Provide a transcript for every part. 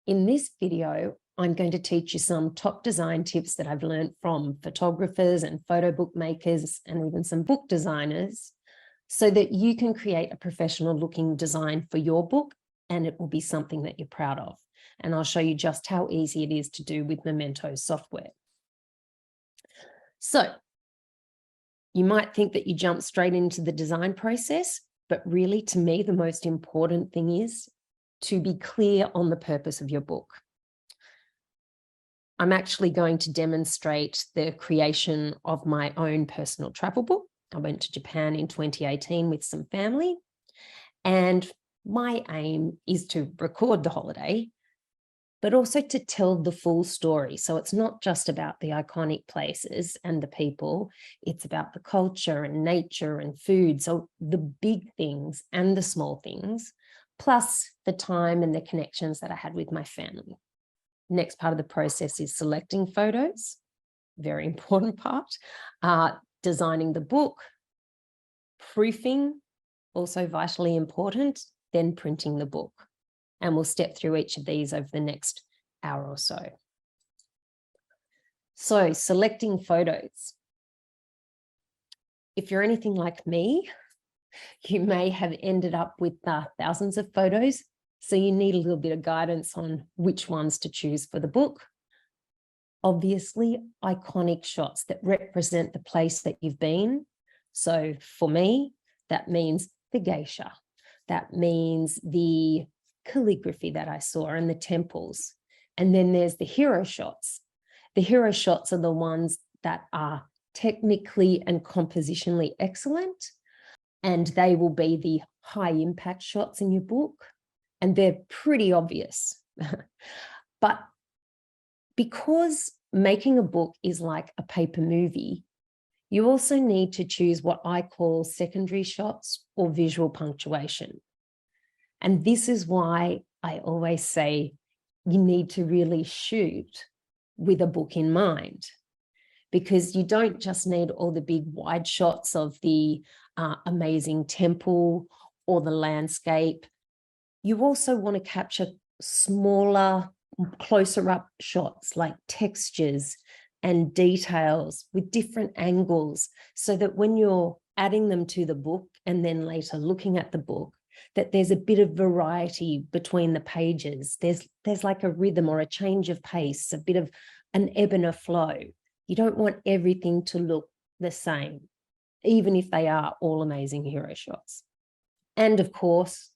In this video, I'm going to teach you some top design tips that I've learned from photographers and photo book makers and even some book designers so that you can create a professional looking design for your book and it will be something that you're proud of. And I'll show you just how easy it is to do with Momento software. So you might think that you jump straight into the design process, but really to me, the most important thing is to be clear on the purpose of your book. I'm actually going to demonstrate the creation of my own personal travel book. I went to Japan in 2018 with some family, and my aim is to record the holiday, but also to tell the full story. So it's not just about the iconic places and the people, it's about the culture and nature and food. So the big things and the small things, plus the time and the connections that I had with my family. Next part of the process is selecting photos, very important part, designing the book, proofing, also vitally important, then printing the book. And we'll step through each of these over the next hour or so. So selecting photos. If you're anything like me, you may have ended up with thousands of photos. So you need a little bit of guidance on which ones to choose for the book. Obviously, iconic shots that represent the place that you've been. So for me, that means the geisha. That means the calligraphy that I saw and the temples. And then there's the hero shots. The hero shots are the ones that are technically and compositionally excellent. And they will be the high impact shots in your book. And they're pretty obvious. But because making a book is like a paper movie, you also need to choose what I call secondary shots or visual punctuation. And this is why I always say you need to really shoot with a book in mind, because you don't just need all the big wide shots of the amazing temple or the landscape. You also want to capture smaller, closer up shots like textures and details with different angles, so that when you're adding them to the book and then later looking at the book, that there's a bit of variety between the pages. There's like a rhythm or a change of pace, a bit of an ebb and a flow. You don't want everything to look the same, even if they are all amazing hero shots. And of course,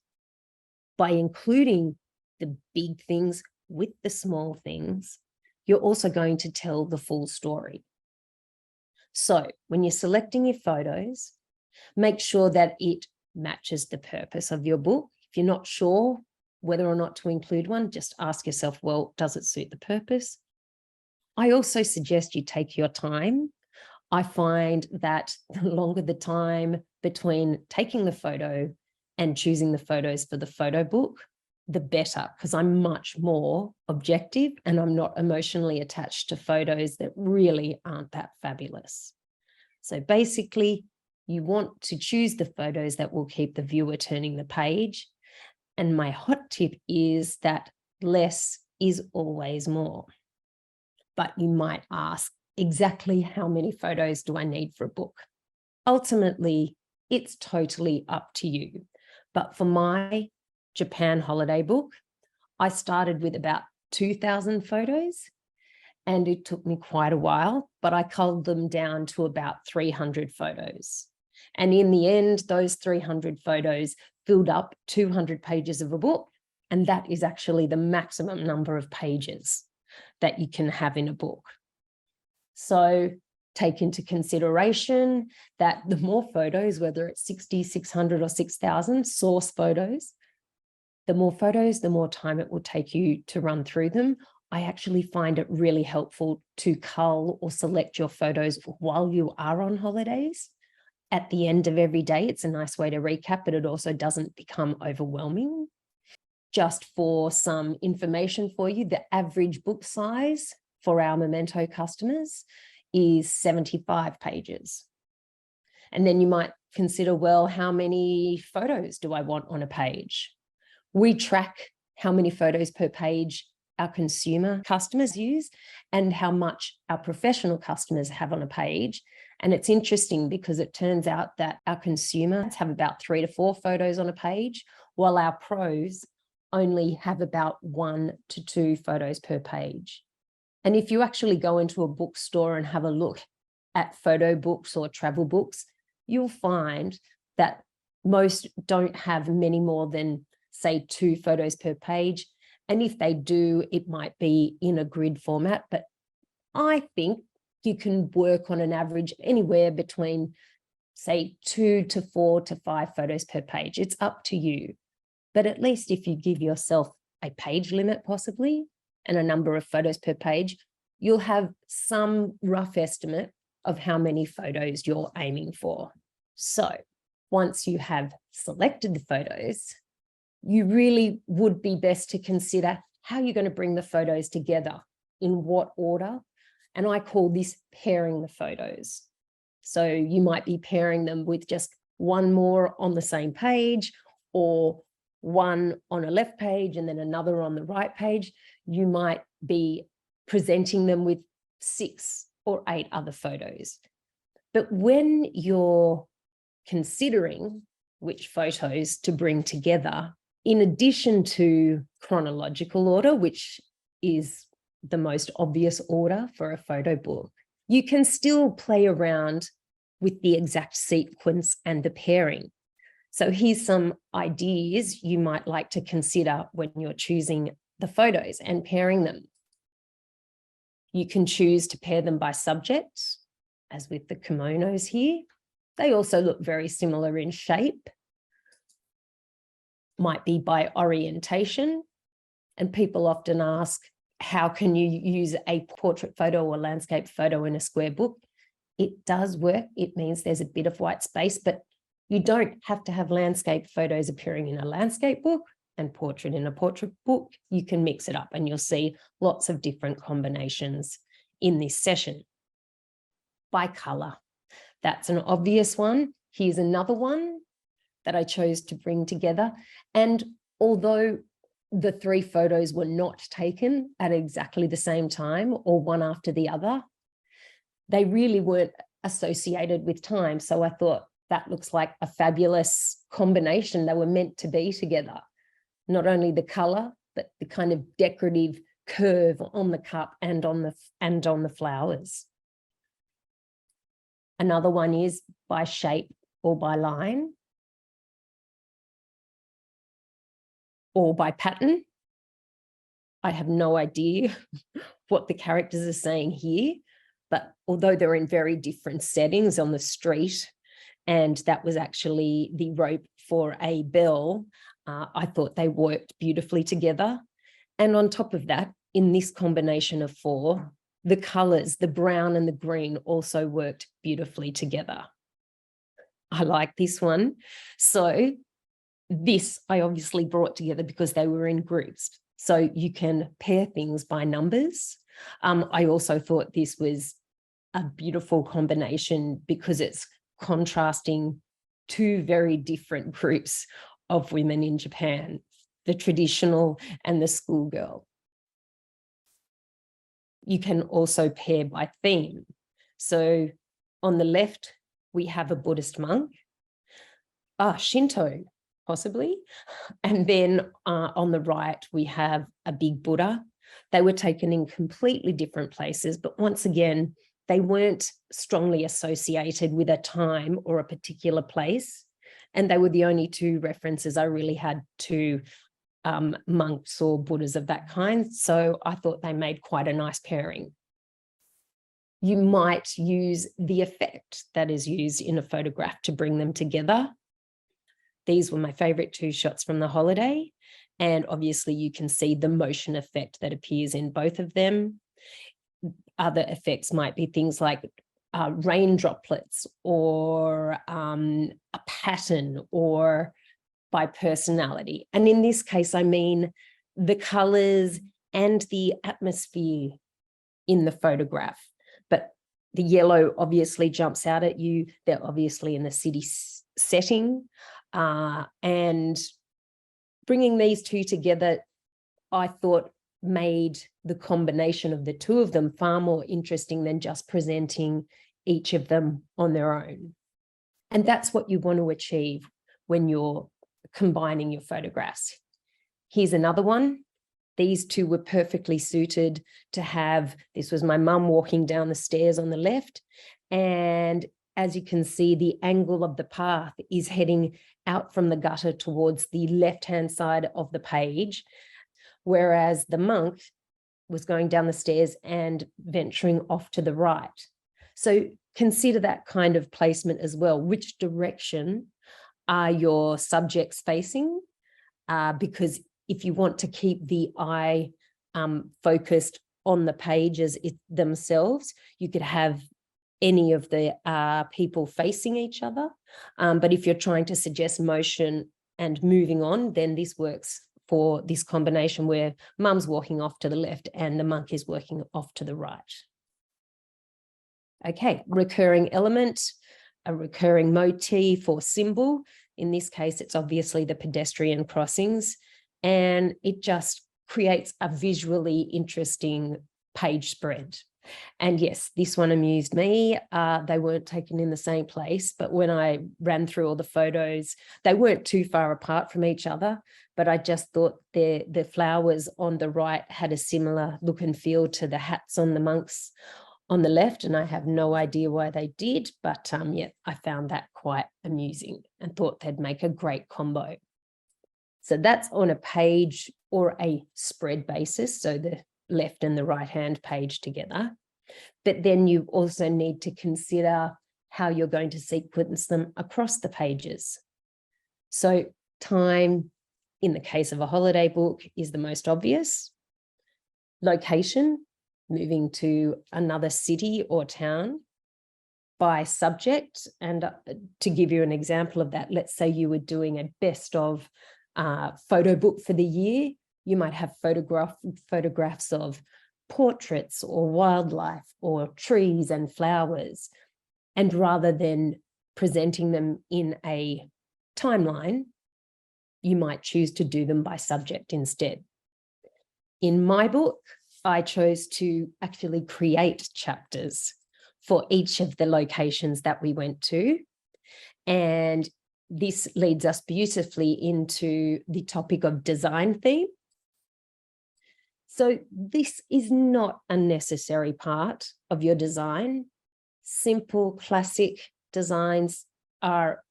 by including the big things with the small things, you're also going to tell the full story. So when you're selecting your photos, make sure that it matches the purpose of your book. If you're not sure whether or not to include one, just ask yourself, well, does it suit the purpose? I also suggest you take your time. I find that the longer the time between taking the photo and choosing the photos for the photo book, the better, because I'm much more objective and I'm not emotionally attached to photos that really aren't that fabulous. So basically, you want to choose the photos that will keep the viewer turning the page. And my hot tip is that less is always more. But you might ask, exactly how many photos do I need for a book? Ultimately, it's totally up to you. But for my Japan holiday book, I started with about 2,000 photos, and it took me quite a while, but I culled them down to about 300 photos. And in the end, those 300 photos filled up 200 pages of a book. And that is actually the maximum number of pages that you can have in a book. So take into consideration that the more photos, whether it's 60, 600 or 6,000 source photos, the more photos, the more time it will take you to run through them. I actually find it really helpful to cull or select your photos while you are on holidays. At the end of every day, it's a nice way to recap, but it also doesn't become overwhelming. Just for some information for you, the average book size for our Momento customers is 75 pages. And then you might consider, well, how many photos do I want on a page? We track how many photos per page our consumer customers use and how much our professional customers have on a page. And it's interesting because it turns out that our consumers have about 3 to 4 photos on a page, while our pros only have about 1 to 2 photos per page. And if you actually go into a bookstore and have a look at photo books or travel books, you'll find that most don't have many more than, say, 2 photos per page. And if they do, it might be in a grid format. But I think you can work on an average anywhere between, say, 2 to 4 to 5 photos per page. It's up to you. But at least if you give yourself a page limit possibly and a number of photos per page, you'll have some rough estimate of how many photos you're aiming for. So once you have selected the photos, you really would be best to consider how you're going to bring the photos together, in what order. And I call this pairing the photos. So you might be pairing them with just one more on the same page, or one on a left page and then another on the right page. You might be presenting them with 6 or 8 other photos. But when you're considering which photos to bring together, in addition to chronological order, which is the most obvious order for a photo book, you can still play around with the exact sequence and the pairing. So here's some ideas you might like to consider when you're choosing the photos and pairing them. You can choose to pair them by subject, as with the kimonos here. They also look very similar in shape. Might be by orientation. And people often ask, how can you use a portrait photo or landscape photo in a square book? It does work. It means there's a bit of white space, but you don't have to have landscape photos appearing in a landscape book and portrait in a portrait book. You can mix it up and you'll see lots of different combinations in this session. By color, that's an obvious one. Here's another one that I chose to bring together. And although the 3 photos were not taken at exactly the same time or one after the other, they really weren't associated with time. So I thought that looks like a fabulous combination. They were meant to be together. Not only the color, but the kind of decorative curve on the cup and on the flowers. Another one is by shape or by line, or by pattern. I have no idea what the characters are saying here, but although they're in very different settings on the street, and that was actually the rope for a bell, I thought they worked beautifully together. And on top of that, in this combination of 4, the colors, the brown and the green, also worked beautifully together. I like this one. So this I obviously brought together because they were in groups. So you can pair things by numbers. I also thought this was a beautiful combination because it's contrasting 2 very different groups of women in Japan, the traditional and the schoolgirl. You can also pair by theme. So on the left, we have a Buddhist monk, Shinto, possibly. And then on the right, we have a big Buddha. They were taken in completely different places, but once again, they weren't strongly associated with a time or a particular place. And they were the only 2 references I really had to monks or Buddhas of that kind. So I thought they made quite a nice pairing. You might use the effect that is used in a photograph to bring them together. These were my favorite 2 shots from the holiday. And obviously you can see the motion effect that appears in both of them. Other effects might be things like rain droplets or a pattern or by personality. And in this case, I mean the colors and the atmosphere in the photograph. But the yellow obviously jumps out at you. They're obviously in the city setting. And bringing these 2 together, I thought made the combination of the two of them far more interesting than just presenting each of them on their own. And that's what you want to achieve when you're combining your photographs. Here's another one. These two were perfectly suited to have, this was my mum walking down the stairs on the left. And as you can see, the angle of the path is heading out from the gutter towards the left-hand side of the page, whereas the monk was going down the stairs and venturing off to the right. So consider that kind of placement as well. Which direction are your subjects facing? Because if you want to keep the eye focused on the pages themselves, you could have any of the people facing each other. But if you're trying to suggest motion and moving on, then this works for this combination where mum's walking off to the left and the monk is walking off to the right. Okay, recurring element, a recurring motif or symbol. In this case, it's obviously the pedestrian crossings, and it just creates a visually interesting page spread. And yes, this one amused me. They weren't taken in the same place, but when I ran through all the photos, they weren't too far apart from each other, but I just thought the flowers on the right had a similar look and feel to the hats on the monks on the left, and I have no idea why they did, but yeah, I found that quite amusing and thought they'd make a great combo. So that's on a page or a spread basis, so the left and the right-hand page together. But then you also need to consider how you're going to sequence them across the pages. So time, in the case of a holiday book, is the most obvious. Location, moving to another city or town. By subject, and to give you an example of that, let's say you were doing a best of photo book for the year, you might have photographs of portraits or wildlife or trees and flowers. And rather than presenting them in a timeline, you might choose to do them by subject instead. In my book, I chose to actually create chapters for each of the locations that we went to. And this leads us beautifully into the topic of design theme. So this is not a necessary part of your design. Simple, classic designs are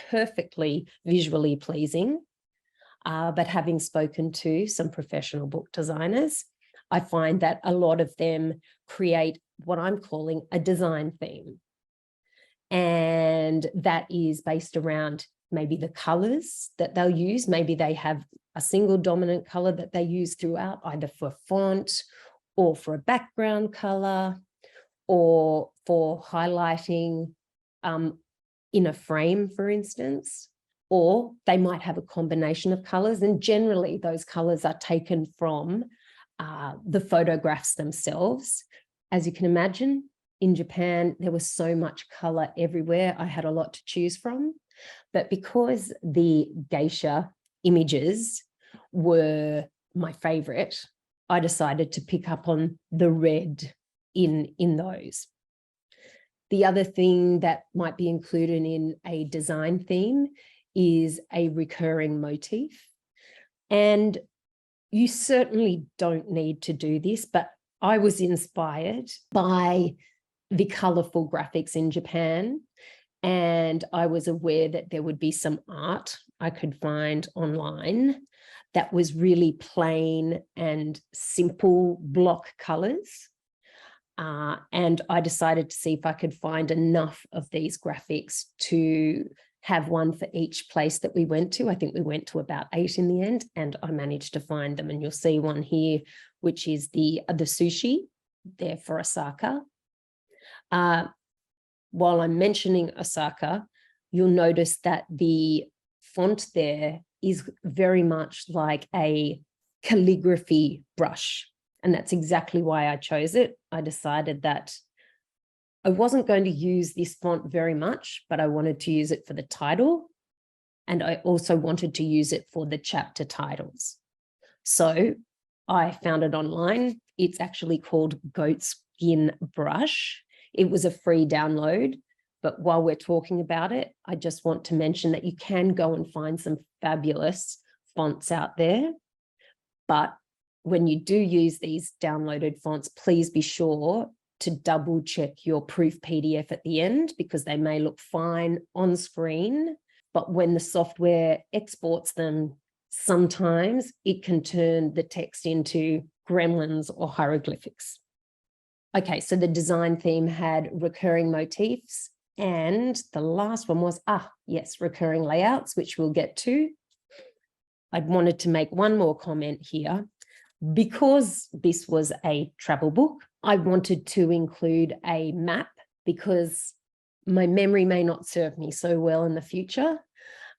perfectly visually pleasing. But having spoken to some professional book designers, I find that a lot of them create what I'm calling a design theme. And that is based around maybe the colors that they'll use. Maybe they have a single dominant color that they use throughout, either for font or for a background color or for highlighting in a frame, for instance. Or they might have a combination of colors, and generally those colors are taken from the photographs themselves. As you can imagine, in Japan, there was so much color everywhere. I had a lot to choose from, but because the geisha images were my favorite, I decided to pick up on the red in those. The other thing that might be included in a design theme is a recurring motif. And you certainly don't need to do this, but I was inspired by the colorful graphics in Japan, and I was aware that there would be some art I could find online that was really plain and simple block colors. And I decided to see if I could find enough of these graphics to have one for each place that we went to. I think we went to about 8 in the end, and I managed to find them. And you'll see one here, which is the sushi there for Osaka. While I'm mentioning Osaka, you'll notice that the font there is very much like a calligraphy brush. And that's exactly why I chose it. I decided that I wasn't going to use this font very much, but I wanted to use it for the title. And I also wanted to use it for the chapter titles. So I found it online. It's actually called Goatskin Brush. It was a free download. But while we're talking about it, I just want to mention that you can go and find some fabulous fonts out there. But when you do use these downloaded fonts, please be sure to double check your proof PDF at the end, because they may look fine on screen, but when the software exports them, sometimes it can turn the text into gremlins or hieroglyphics. Okay, so the design theme had recurring motifs, and the last one was, yes, recurring layouts, which we'll get to. I wanted to make one more comment here. Because this was a travel book, I wanted to include a map, because my memory may not serve me so well in the future.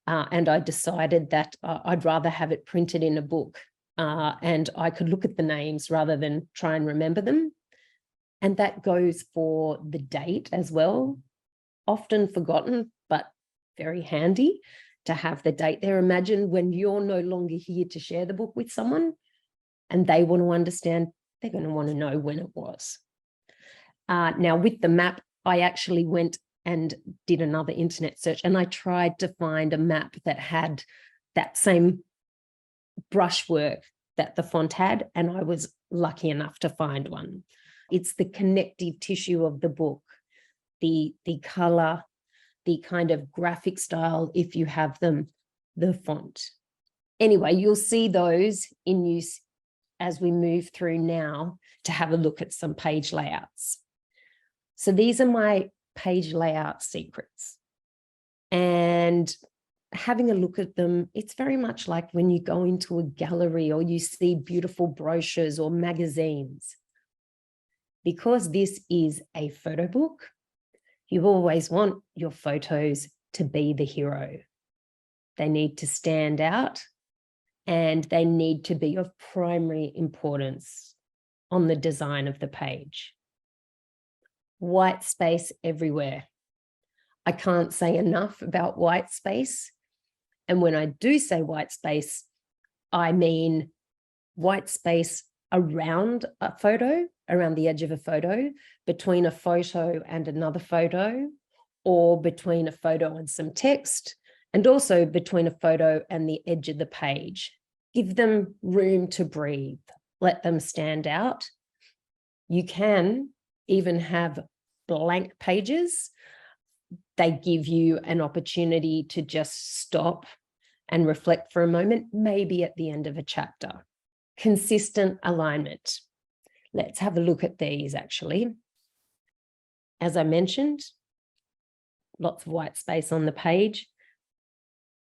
And I decided that I'd rather have it printed in a book, and I could look at the names rather than try and remember them. And that goes for the date as well. Often forgotten, but very handy to have the date there. Imagine when you're no longer here to share the book with someone and they want to understand, they're going to want to know when it was. Now, with the map, I actually went and did another internet search, and I tried to find a map that had that same brushwork that the font had, and I was lucky enough to find one. It's the connective tissue of the book, the color, the kind of graphic style, if you have them, the font. Anyway, you'll see those in use as we move through now to have a look at some page layouts. So these are my page layout secrets. And having a look at them, it's very much like when you go into a gallery or you see beautiful brochures or magazines. Because this is a photo book, you always want your photos to be the hero. They need to stand out, and they need to be of primary importance on the design of the page. White space everywhere. I can't say enough about white space. And when I do say white space, I mean white space around a photo, around the edge of a photo, between a photo and another photo, or between a photo and some text, and also between a photo and the edge of the page. Give them room to breathe. Let them stand out. You can even have blank pages. They give you an opportunity to just stop and reflect for a moment, maybe at the end of a chapter. Consistent alignment. Let's have a look at these actually. As I mentioned, lots of white space on the page.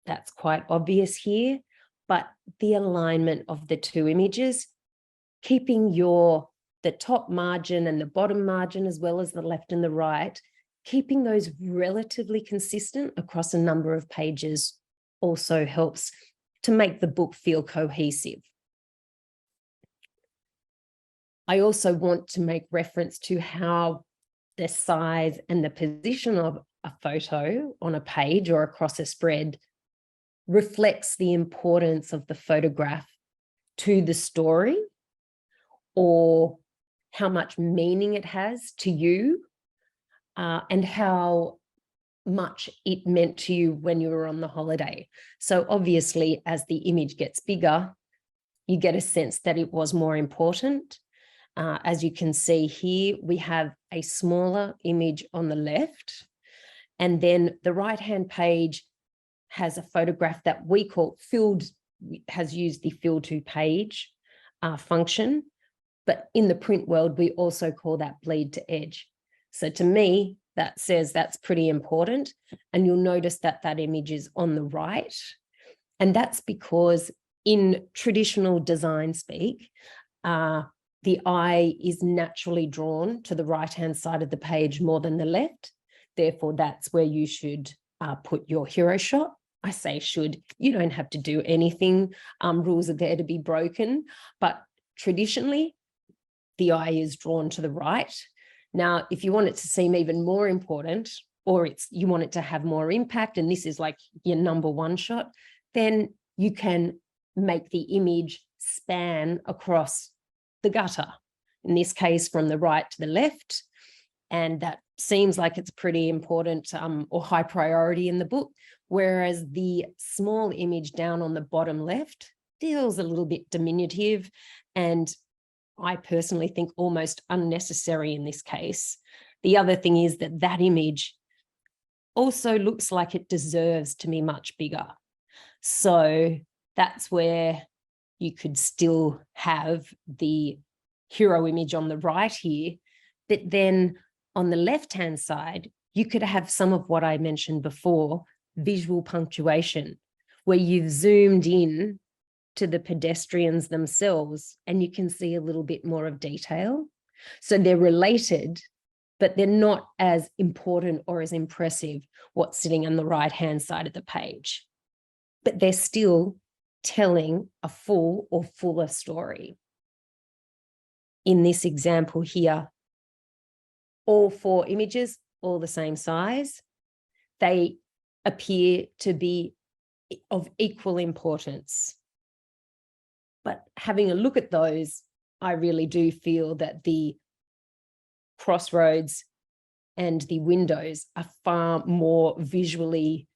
That's quite obvious here, but the alignment of the two images, keeping the top margin and the bottom margin, as well as the left and the right, keeping those relatively consistent across a number of pages also helps to make the book feel cohesive. I also want to make reference to how the size and the position of a photo on a page or across a spread reflects the importance of the photograph to the story, or how much meaning it has to you, and how much it meant to you when you were on the holiday. So obviously, as the image gets bigger, you get a sense that it was more important. As you can see here, we have a smaller image on the left, and then the right-hand page has a photograph that we call filled, has used the fill to page function, but in the print world, we also call that bleed to edge. So to me, that says that's pretty important. And you'll notice that that image is on the right. And that's because in traditional design speak, the eye is naturally drawn to the right-hand side of the page more than the left. Therefore, that's where you should put your hero shot. I say should, you don't have to do anything. Rules are there to be broken, but traditionally, the eye is drawn to the right. Now, if you want it to seem even more important, or you want it to have more impact, and this is like your number one shot, then you can make the image span across the gutter, in this case from the right to the left. And that seems like it's pretty important or high priority in the book, whereas the small image down on the bottom left feels a little bit diminutive, and I personally think almost unnecessary in this case. The other thing is that that image also looks like it deserves to be much bigger. So that's where you could still have the hero image on the right here, but then on the left-hand side, you could have some of what I mentioned before, visual punctuation, where you've zoomed in to the pedestrians themselves and you can see a little bit more of detail. So they're related, but they're not as important or as impressive what's sitting on the right-hand side of the page. But they're still telling a full or fuller story. In this example here, all 4 images, all the same size. They appear to be of equal importance. But having a look at those, I really do feel that the crossroads and the windows are far more visually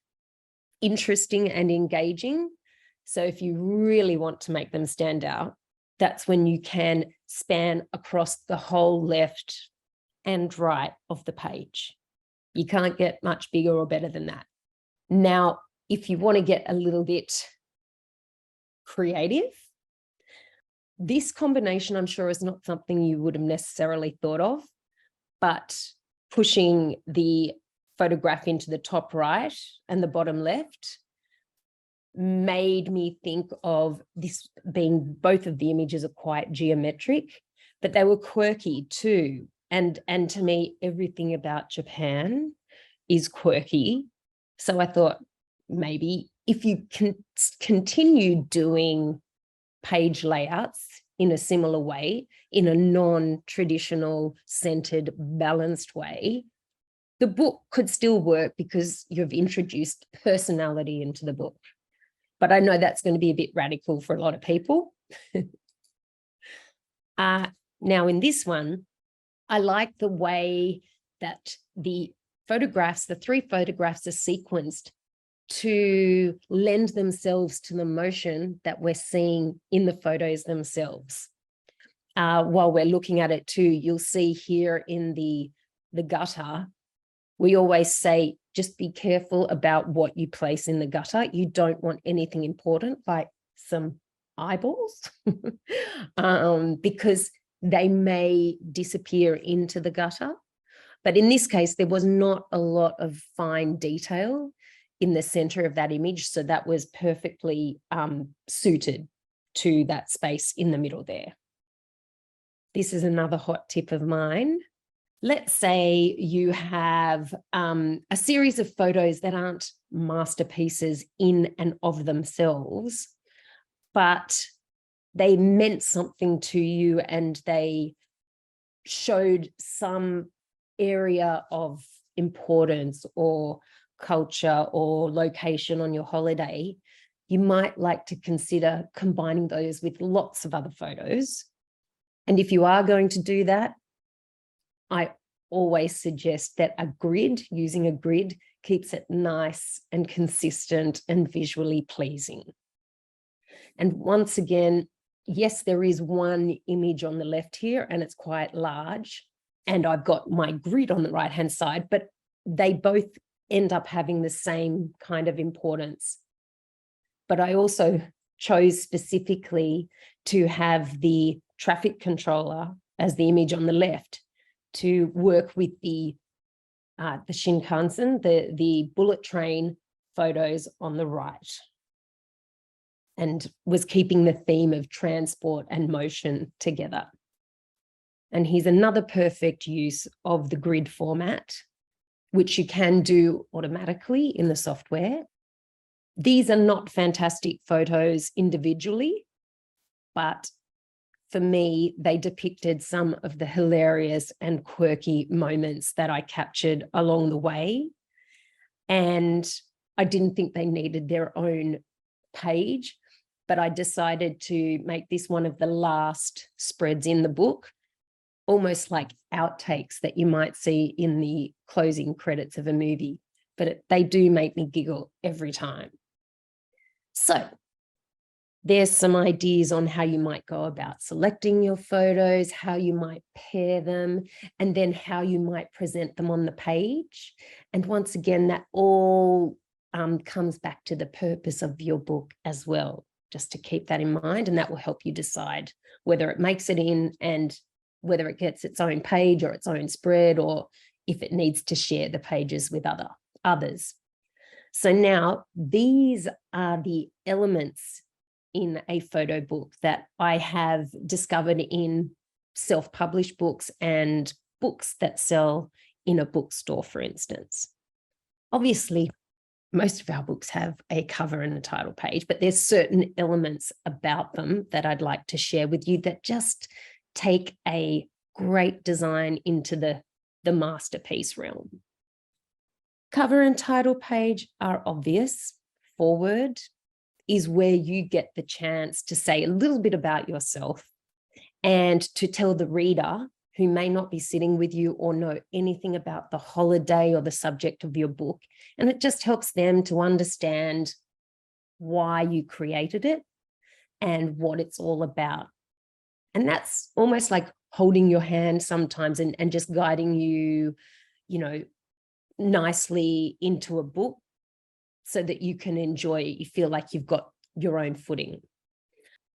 interesting and engaging. So if you really want to make them stand out, that's when you can span across the whole left and right of the page. You can't get much bigger or better than that. Now, if you want to get a little bit creative, this combination, I'm sure, is not something you would have necessarily thought of, but pushing the photograph into the top right and the bottom left made me think of this being, both of the images are quite geometric, but they were quirky too. And to me, everything about Japan is quirky. So I thought maybe if you can continue doing page layouts in a similar way, in a non-traditional, centered, balanced way, the book could still work because you've introduced personality into the book. But I know that's going to be a bit radical for a lot of people. Now, in this one, I like the way that the photographs, the 3 photographs, are sequenced to lend themselves to the motion that we're seeing in the photos themselves. While we're looking at it too, you'll see here in the gutter, we always say, just be careful about what you place in the gutter. You don't want anything important like some eyeballs because they may disappear into the gutter. But in this case, there was not a lot of fine detail in the center of that image. So that was perfectly suited to that space in the middle there. This is another hot tip of mine. Let's say you have a series of photos that aren't masterpieces in and of themselves, but they meant something to you and they showed some area of importance or culture or location on your holiday. You might like to consider combining those with lots of other photos. And if you are going to do that, I always suggest that using a grid keeps it nice and consistent and visually pleasing. And once again, yes, there is one image on the left here and it's quite large, and I've got my grid on the right-hand side, but they both end up having the same kind of importance. But I also chose specifically to have the traffic controller as the image on the left to work with the Shinkansen, the bullet train photos on the right, and was keeping the theme of transport and motion together. And here's another perfect use of the grid format, which you can do automatically in the software. These are not fantastic photos individually, but for me, they depicted some of the hilarious and quirky moments that I captured along the way. And I didn't think they needed their own page, but I decided to make this one of the last spreads in the book, almost like outtakes that you might see in the closing credits of a movie, but they do make me giggle every time. So there's some ideas on how you might go about selecting your photos, how you might pair them, and then how you might present them on the page. And once again, that all comes back to the purpose of your book as well, just to keep that in mind, and that will help you decide whether it makes it in and whether it gets its own page or its own spread, or if it needs to share the pages with others. So now these are the elements in a photo book that I have discovered in self-published books and books that sell in a bookstore, for instance. Obviously, most of our books have a cover and a title page, but there's certain elements about them that I'd like to share with you that just take a great design into the masterpiece realm. Cover and title page are obvious. Forward is where you get the chance to say a little bit about yourself and to tell the reader, who may not be sitting with you or know anything about the holiday or the subject of your book. And it just helps them to understand why you created it and what it's all about. And that's almost like holding your hand sometimes and just guiding you, nicely into a book so that you can enjoy it. You feel like you've got your own footing.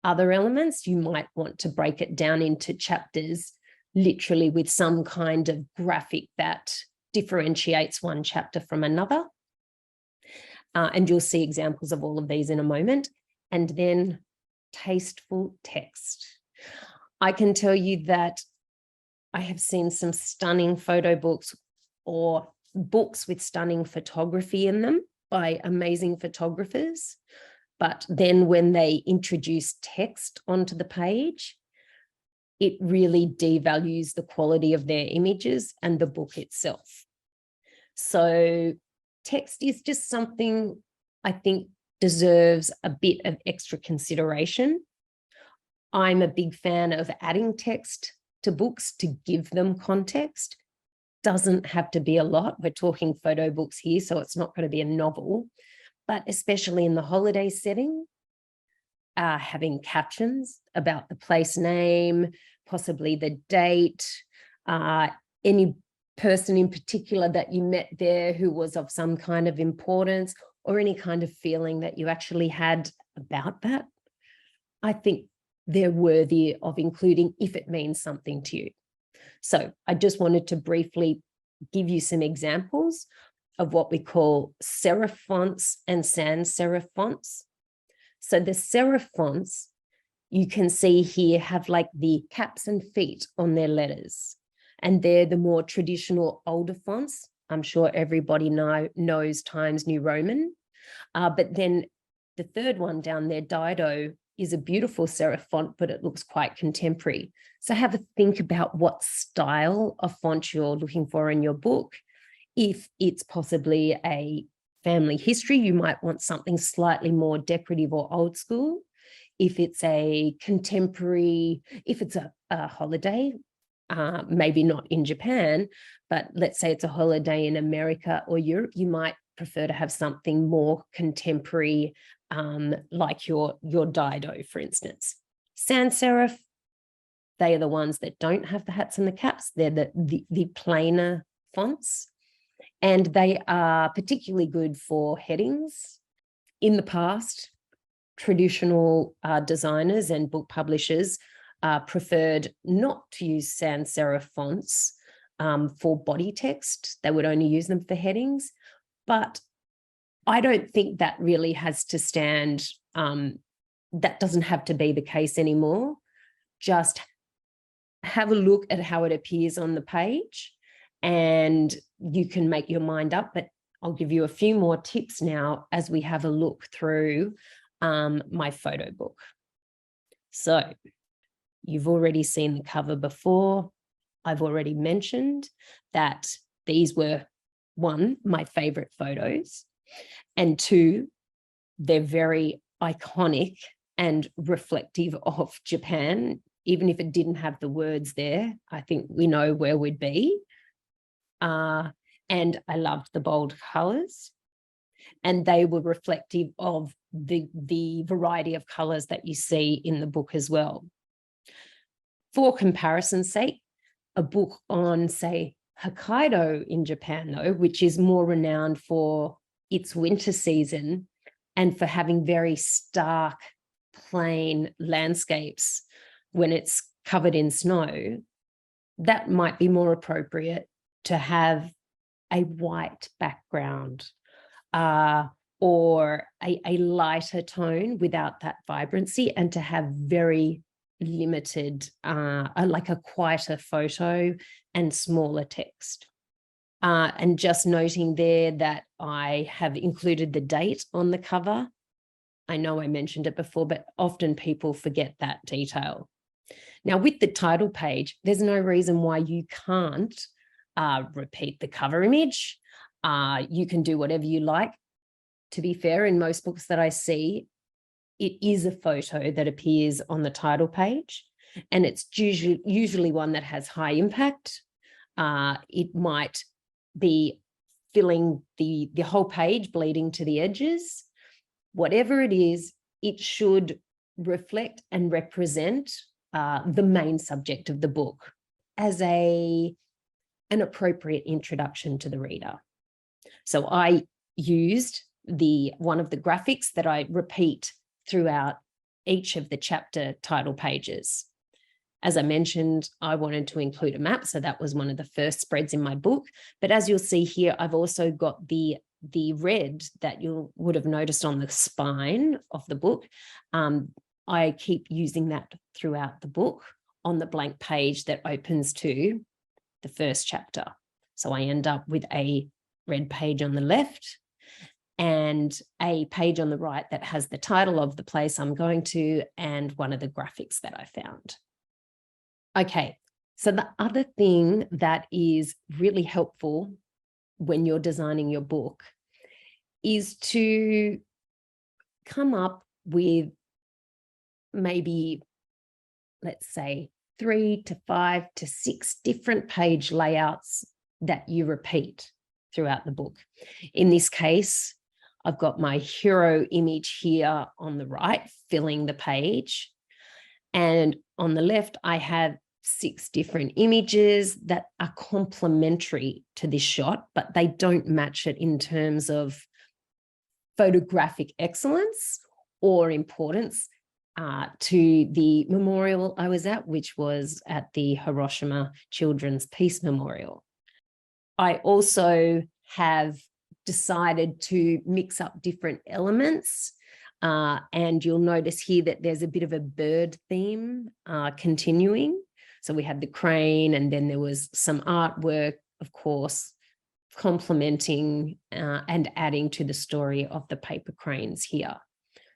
Other elements, you might want to break it down into chapters, literally with some kind of graphic that differentiates one chapter from another. And you'll see examples of all of these in a moment. And then tasteful text. I can tell you that I have seen some stunning photo books or books with stunning photography in them by amazing photographers. But then when they introduce text onto the page, it really devalues the quality of their images and the book itself. So text is just something I think deserves a bit of extra consideration. I'm a big fan of adding text to books to give them context. Doesn't have to be a lot. We're talking photo books here, so it's not going to be a novel, but especially in the holiday setting, having captions about the place name, possibly the date, any person in particular that you met there who was of some kind of importance, or any kind of feeling that you actually had about that. I think they're worthy of including if it means something to you. So I just wanted to briefly give you some examples of what we call serif fonts and sans serif fonts. So the serif fonts, you can see here, have like the caps and feet on their letters. And they're the more traditional older fonts. I'm sure everybody knows Times New Roman. But then the third one down there, Dido, is a beautiful serif font, but it looks quite contemporary. So have a think about what style of font you're looking for in your book. If it's possibly a family history, you might want something slightly more decorative or old school. If it's a contemporary, if it's a holiday, maybe not in Japan, but let's say it's a holiday in America or Europe, you might prefer to have something more contemporary, like your Dido, for instance. Sans serif, they are the ones that don't have the hats and the caps. They're the plainer fonts, and they are particularly good for headings. In the past, traditional designers and book publishers preferred not to use sans serif fonts for body text. They would only use them for headings. But I don't think that really has to stand. That doesn't have to be the case anymore. Just have a look at how it appears on the page and you can make your mind up. But I'll give you a few more tips now as we have a look through my photo book. So you've already seen the cover before. I've already mentioned that these were, one, my favorite photos, and two, they're very iconic and reflective of Japan. Even if it didn't have the words there, I think we know where we'd be. And I loved the bold colors. And they were reflective of the variety of colors that you see in the book as well. For comparison's sake, a book on, say, Hokkaido in Japan, though, which is more renowned for its winter season and for having very stark, plain landscapes when it's covered in snow, that might be more appropriate to have a white background or a lighter tone without that vibrancy, and to have very limited, like a quieter photo and smaller text. And just noting there that I have included the date on the cover. I know I mentioned it before, but often people forget that detail. Now, with the title page, there's no reason why you can't repeat the cover image. You can do whatever you like. To be fair, in most books that I see, it is a photo that appears on the title page, and it's usually one that has high impact. It might be filling the whole page, bleeding to the edges. Whatever it is, it should reflect and represent the main subject of the book as an appropriate introduction to the reader. So I used one of the graphics that I repeat throughout each of the chapter title pages. As I mentioned, I wanted to include a map, so that was one of the first spreads in my book. But as you'll see here, I've also got the red that you would have noticed on the spine of the book. I keep using that throughout the book on the blank page that opens to the first chapter. So I end up with a red page on the left and a page on the right that has the title of the place I'm going to and one of the graphics that I found. Okay, so the other thing that is really helpful when you're designing your book is to come up with maybe, let's say, 3 to 5 to 6 different page layouts that you repeat throughout the book. In this case, I've got my hero image here on the right, filling the page. And on the left, I have 6 different images that are complementary to this shot, but they don't match it in terms of photographic excellence or importance to the memorial I was at, which was at the Hiroshima Children's Peace Memorial. I also have decided to mix up different elements. And you'll notice here that there's a bit of a bird theme continuing. So we had the crane, and then there was some artwork, of course, complementing and adding to the story of the paper cranes here.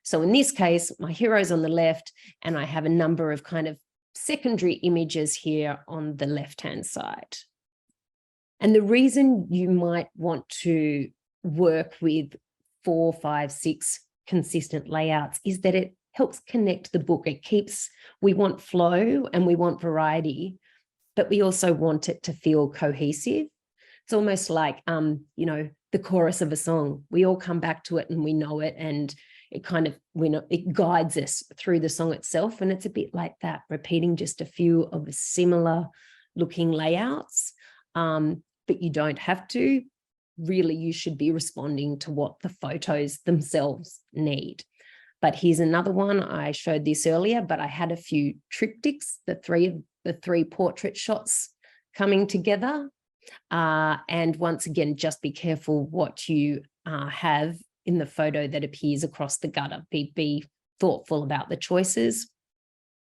So in this case, my hero's on the left, and I have a number of kind of secondary images here on the left-hand side. And the reason you might want to work with 4, 5, 6 consistent layouts is that it helps connect the book. We want flow and we want variety, but we also want it to feel cohesive. It's almost like, the chorus of a song. We all come back to it and we know it, and it kind of, it guides us through the song itself. And it's a bit like that, repeating just a few of similar looking layouts. But you don't have to. Really, you should be responding to what the photos themselves need. But here's another one. I showed this earlier, but I had a few triptychs, the three portrait shots coming together. And once again, just be careful what you have in the photo that appears across the gutter. Be thoughtful about the choices.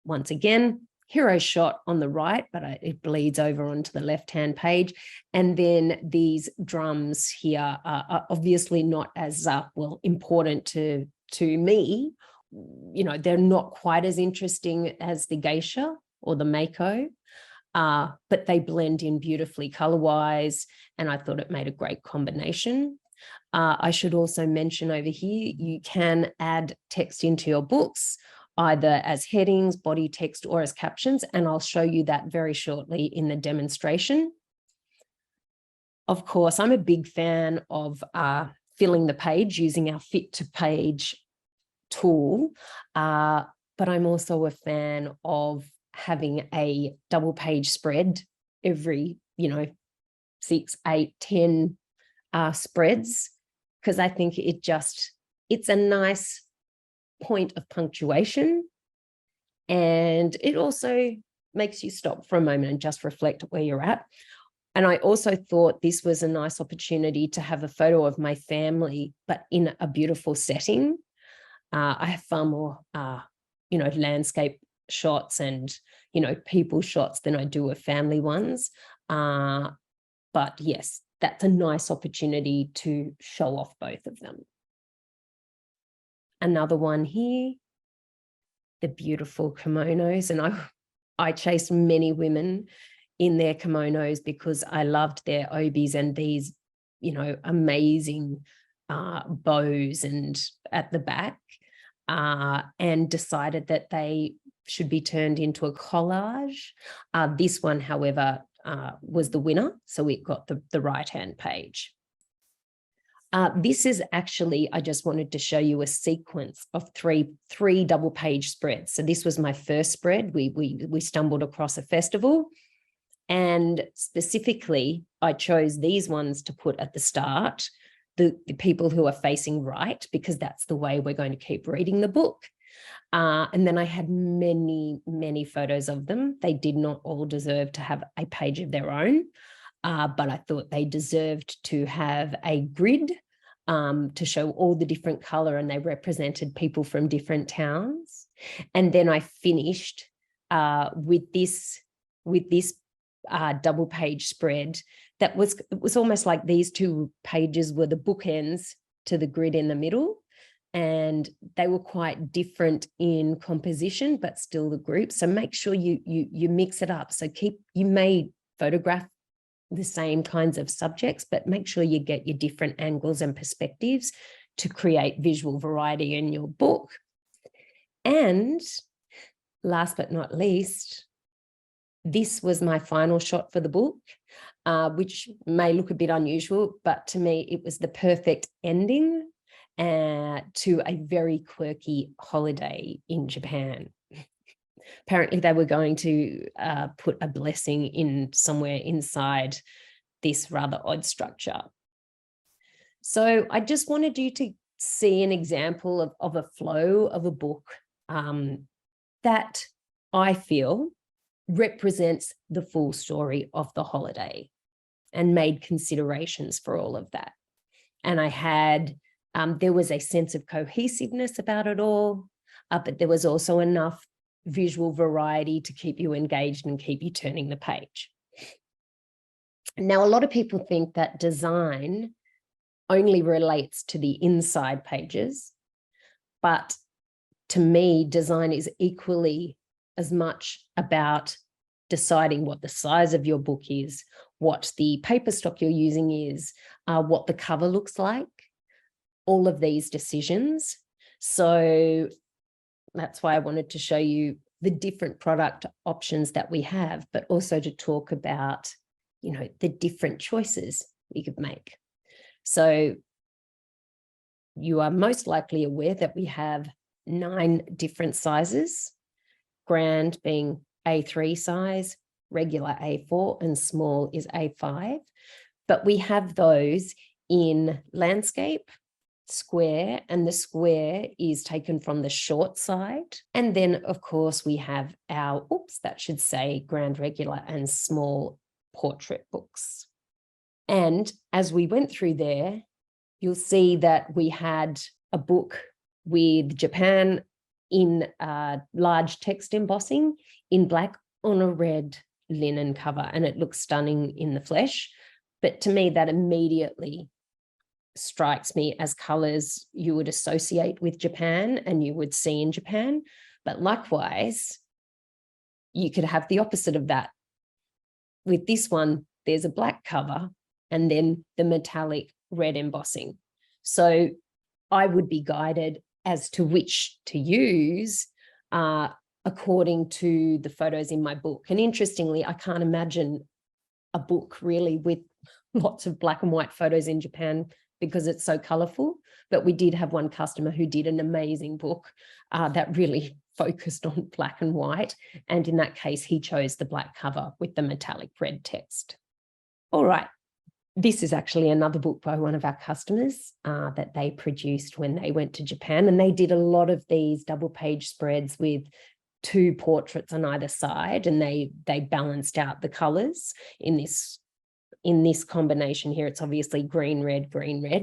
Once again, hero shot on the right, but it bleeds over onto the left-hand page. And then these drums here are obviously not as important to me. They're not quite as interesting as the geisha or the mako, but they blend in beautifully color-wise, and I thought it made a great combination. I should also mention over here, you can add text into your books. either as headings, body text, or as captions, and I'll show you that very shortly in the demonstration. Of course, I'm a big fan of filling the page using our Fit to Page tool, but I'm also a fan of having a double page spread every, 6, 8, 10 spreads, because I think it's a nice point of punctuation, and it also makes you stop for a moment and just reflect where you're at. And I also thought this was a nice opportunity to have a photo of my family, but in a beautiful setting. I have far more, landscape shots and, people shots than I do of family ones. But yes, that's a nice opportunity to show off both of them. Another one here, the beautiful kimonos. And I chased many women in their kimonos because I loved their obis and these, amazing bows and at the back, and decided that they should be turned into a collage. This one, however, was the winner, so it got the right-hand page. This is actually, I just wanted to show you a sequence of three double page spreads. So this was my first spread. We stumbled across a festival, and specifically I chose these ones to put at the start, the people who are facing right, because that's the way we're going to keep reading the book. And then I had many, many photos of them. They did not all deserve to have a page of their own, but I thought they deserved to have a grid to show all the different color, and they represented people from different towns. And then I finished with this double page spread it was almost like these two pages were the bookends to the grid in the middle, and they were quite different in composition, but still the group. So make sure you mix it up. So you may photograph the same kinds of subjects, but make sure you get your different angles and perspectives to create visual variety in your book. And last but not least, this was my final shot for the book, which may look a bit unusual, but to me, it was the perfect ending to a very quirky holiday in Japan. Apparently, they were going to put a blessing in somewhere inside this rather odd structure. So I just wanted you to see an example of a flow of a book that I feel represents the full story of the holiday, and made considerations for all of that. And I had, there was a sense of cohesiveness about it all, but there was also enough visual variety to keep you engaged and keep you turning the page. Now, a lot of people think that design only relates to the inside pages, but to me, design is equally as much about deciding what the size of your book is, what the paper stock you're using is, what the cover looks like, all of these decisions. So that's why I wanted to show you the different product options that we have, but also to talk about, the different choices we could make. So you are most likely aware that we have 9 different sizes, grand being A3 size, regular A4, and small is A5. But we have those in landscape, square, and the square is taken from the short side. And then, of course, we have our, that should say grand, regular, and small portrait books. And as we went through there, you'll see that we had a book with Japan in large text embossing in black on a red linen cover, and it looks stunning in the flesh. But to me, that immediately strikes me as colors you would associate with Japan and you would see in Japan. But likewise, you could have the opposite of that. With this one, there's a black cover and then the metallic red embossing. So I would be guided as to which to use according to the photos in my book. And interestingly, I can't imagine a book really with lots of black and white photos in Japan because it's so colorful. But we did have one customer who did an amazing book that really focused on black and white. And in that case, he chose the black cover with the metallic red text. All right. This is actually another book by one of our customers that they produced when they went to Japan. And they did a lot of these double page spreads with 2 portraits on either side, and they balanced out the colors in this combination here. It's obviously green, red,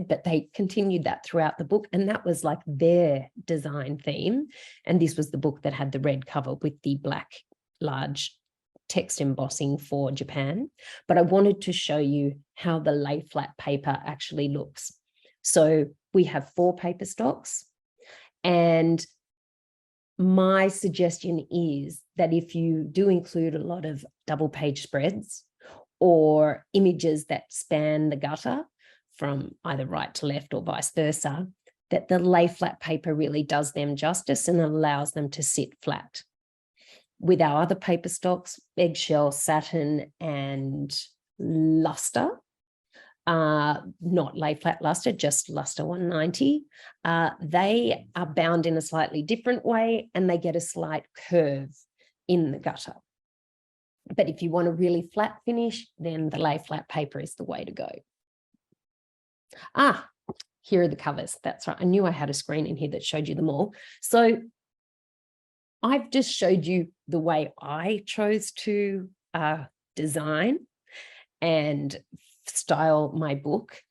but they continued that throughout the book. And that was like their design theme. And this was the book that had the red cover with the black large text embossing for Japan. But I wanted to show you how the lay flat paper actually looks. So we have 4 paper stocks, and my suggestion is that if you do include a lot of double page spreads or images that span the gutter from either right to left or vice versa, that the lay flat paper really does them justice and allows them to sit flat. With our other paper stocks, eggshell, satin, and luster, not lay flat luster, just luster 190, they are bound in a slightly different way and they get a slight curve in the gutter. But if you want a really flat finish, then the lay flat paper is the way to go. Here are the covers. That's right. I knew I had a screen in here that showed you them all. So I've just showed you the way I chose to design and style my book.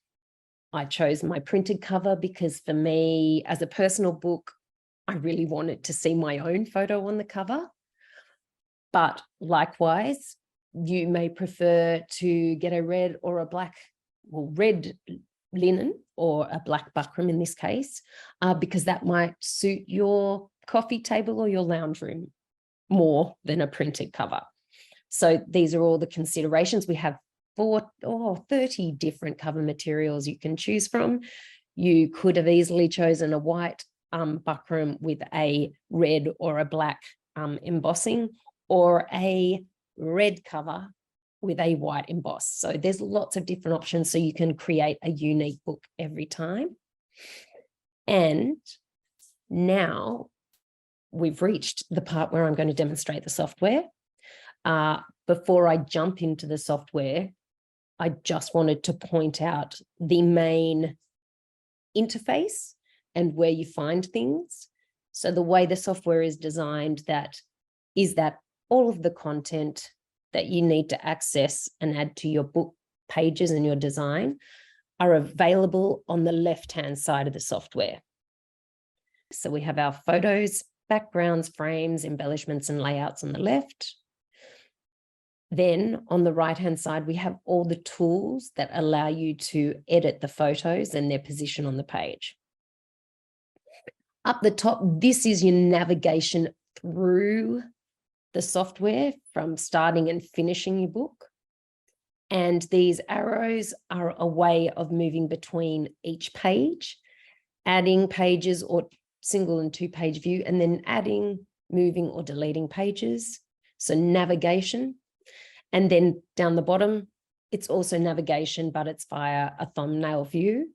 I chose my printed cover because for me, as a personal book, I really wanted to see my own photo on the cover. But likewise, you may prefer to get a red or a black, well, red linen or a black buckram in this case, because that might suit your coffee table or your lounge room more than a printed cover. So these are all the considerations. We have 30 different cover materials you can choose from. You could have easily chosen a white buckram with a red or a black embossing, or a red cover with a white emboss. So there's lots of different options, so you can create a unique book every time. And now we've reached the part where I'm going to demonstrate the software. Before I jump into the software, I just wanted to point out the main interface and where you find things. So the way the software is designed is that all of the content that you need to access and add to your book pages and your design are available on the left-hand side of the software. So we have our photos, backgrounds, frames, embellishments, and layouts on the left. Then on the right-hand side, we have all the tools that allow you to edit the photos and their position on the page. Up the top, this is your navigation through the software from starting and finishing your book. And these arrows are a way of moving between each page, adding pages or single and 2-page view, and then adding, moving, or deleting pages. So navigation. And then down the bottom, it's also navigation, but it's via a thumbnail view.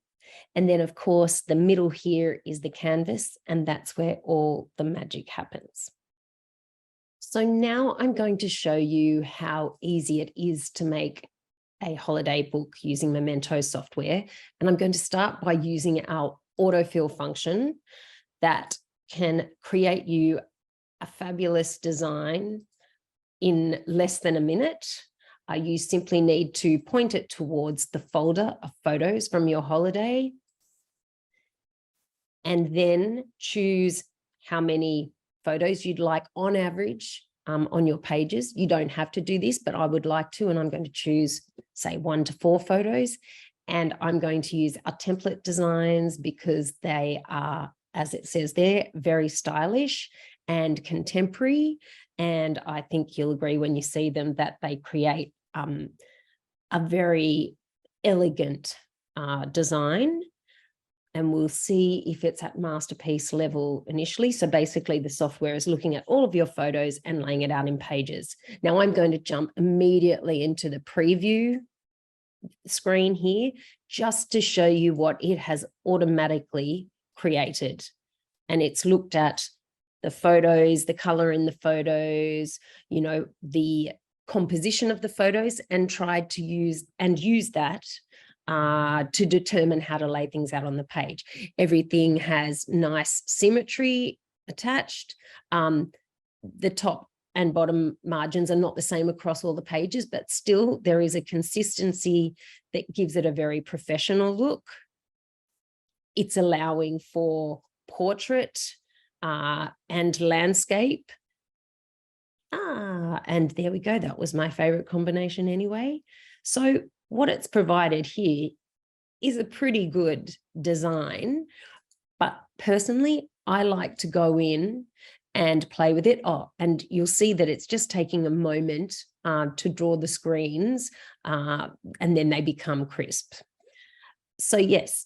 And then, of course, the middle here is the canvas, and that's where all the magic happens. So now I'm going to show you how easy it is to make a holiday book using Momento software. And I'm going to start by using our autofill function that can create you a fabulous design in less than a minute. You simply need to point it towards the folder of photos from your holiday and then choose how many photos you'd like on average on your pages. You don't have to do this, but I would like to, and I'm going to choose, say, 1 to 4 photos. And I'm going to use our template designs because they are, as it says there, very stylish and contemporary. And I think you'll agree when you see them that they create a very elegant design. and we'll see if it's at masterpiece level initially. So basically the software is looking at all of your photos and laying it out in pages. Now I'm going to jump immediately into the preview screen here just to show you what it has automatically created. And it's looked at the photos, the color in the photos, you know, the composition of the photos, and tried to use that to determine how to lay things out on the page. Everything has nice symmetry attached. The top and bottom margins are not the same across all the pages, but still there is a consistency that gives it a very professional look. It's allowing for portrait and landscape. And there we go. That was my favorite combination anyway. So what it's provided here is a pretty good design, but personally, I like to go in and play with it. Oh, and you'll see that it's just taking a moment to draw the screens, and then they become crisp. So yes,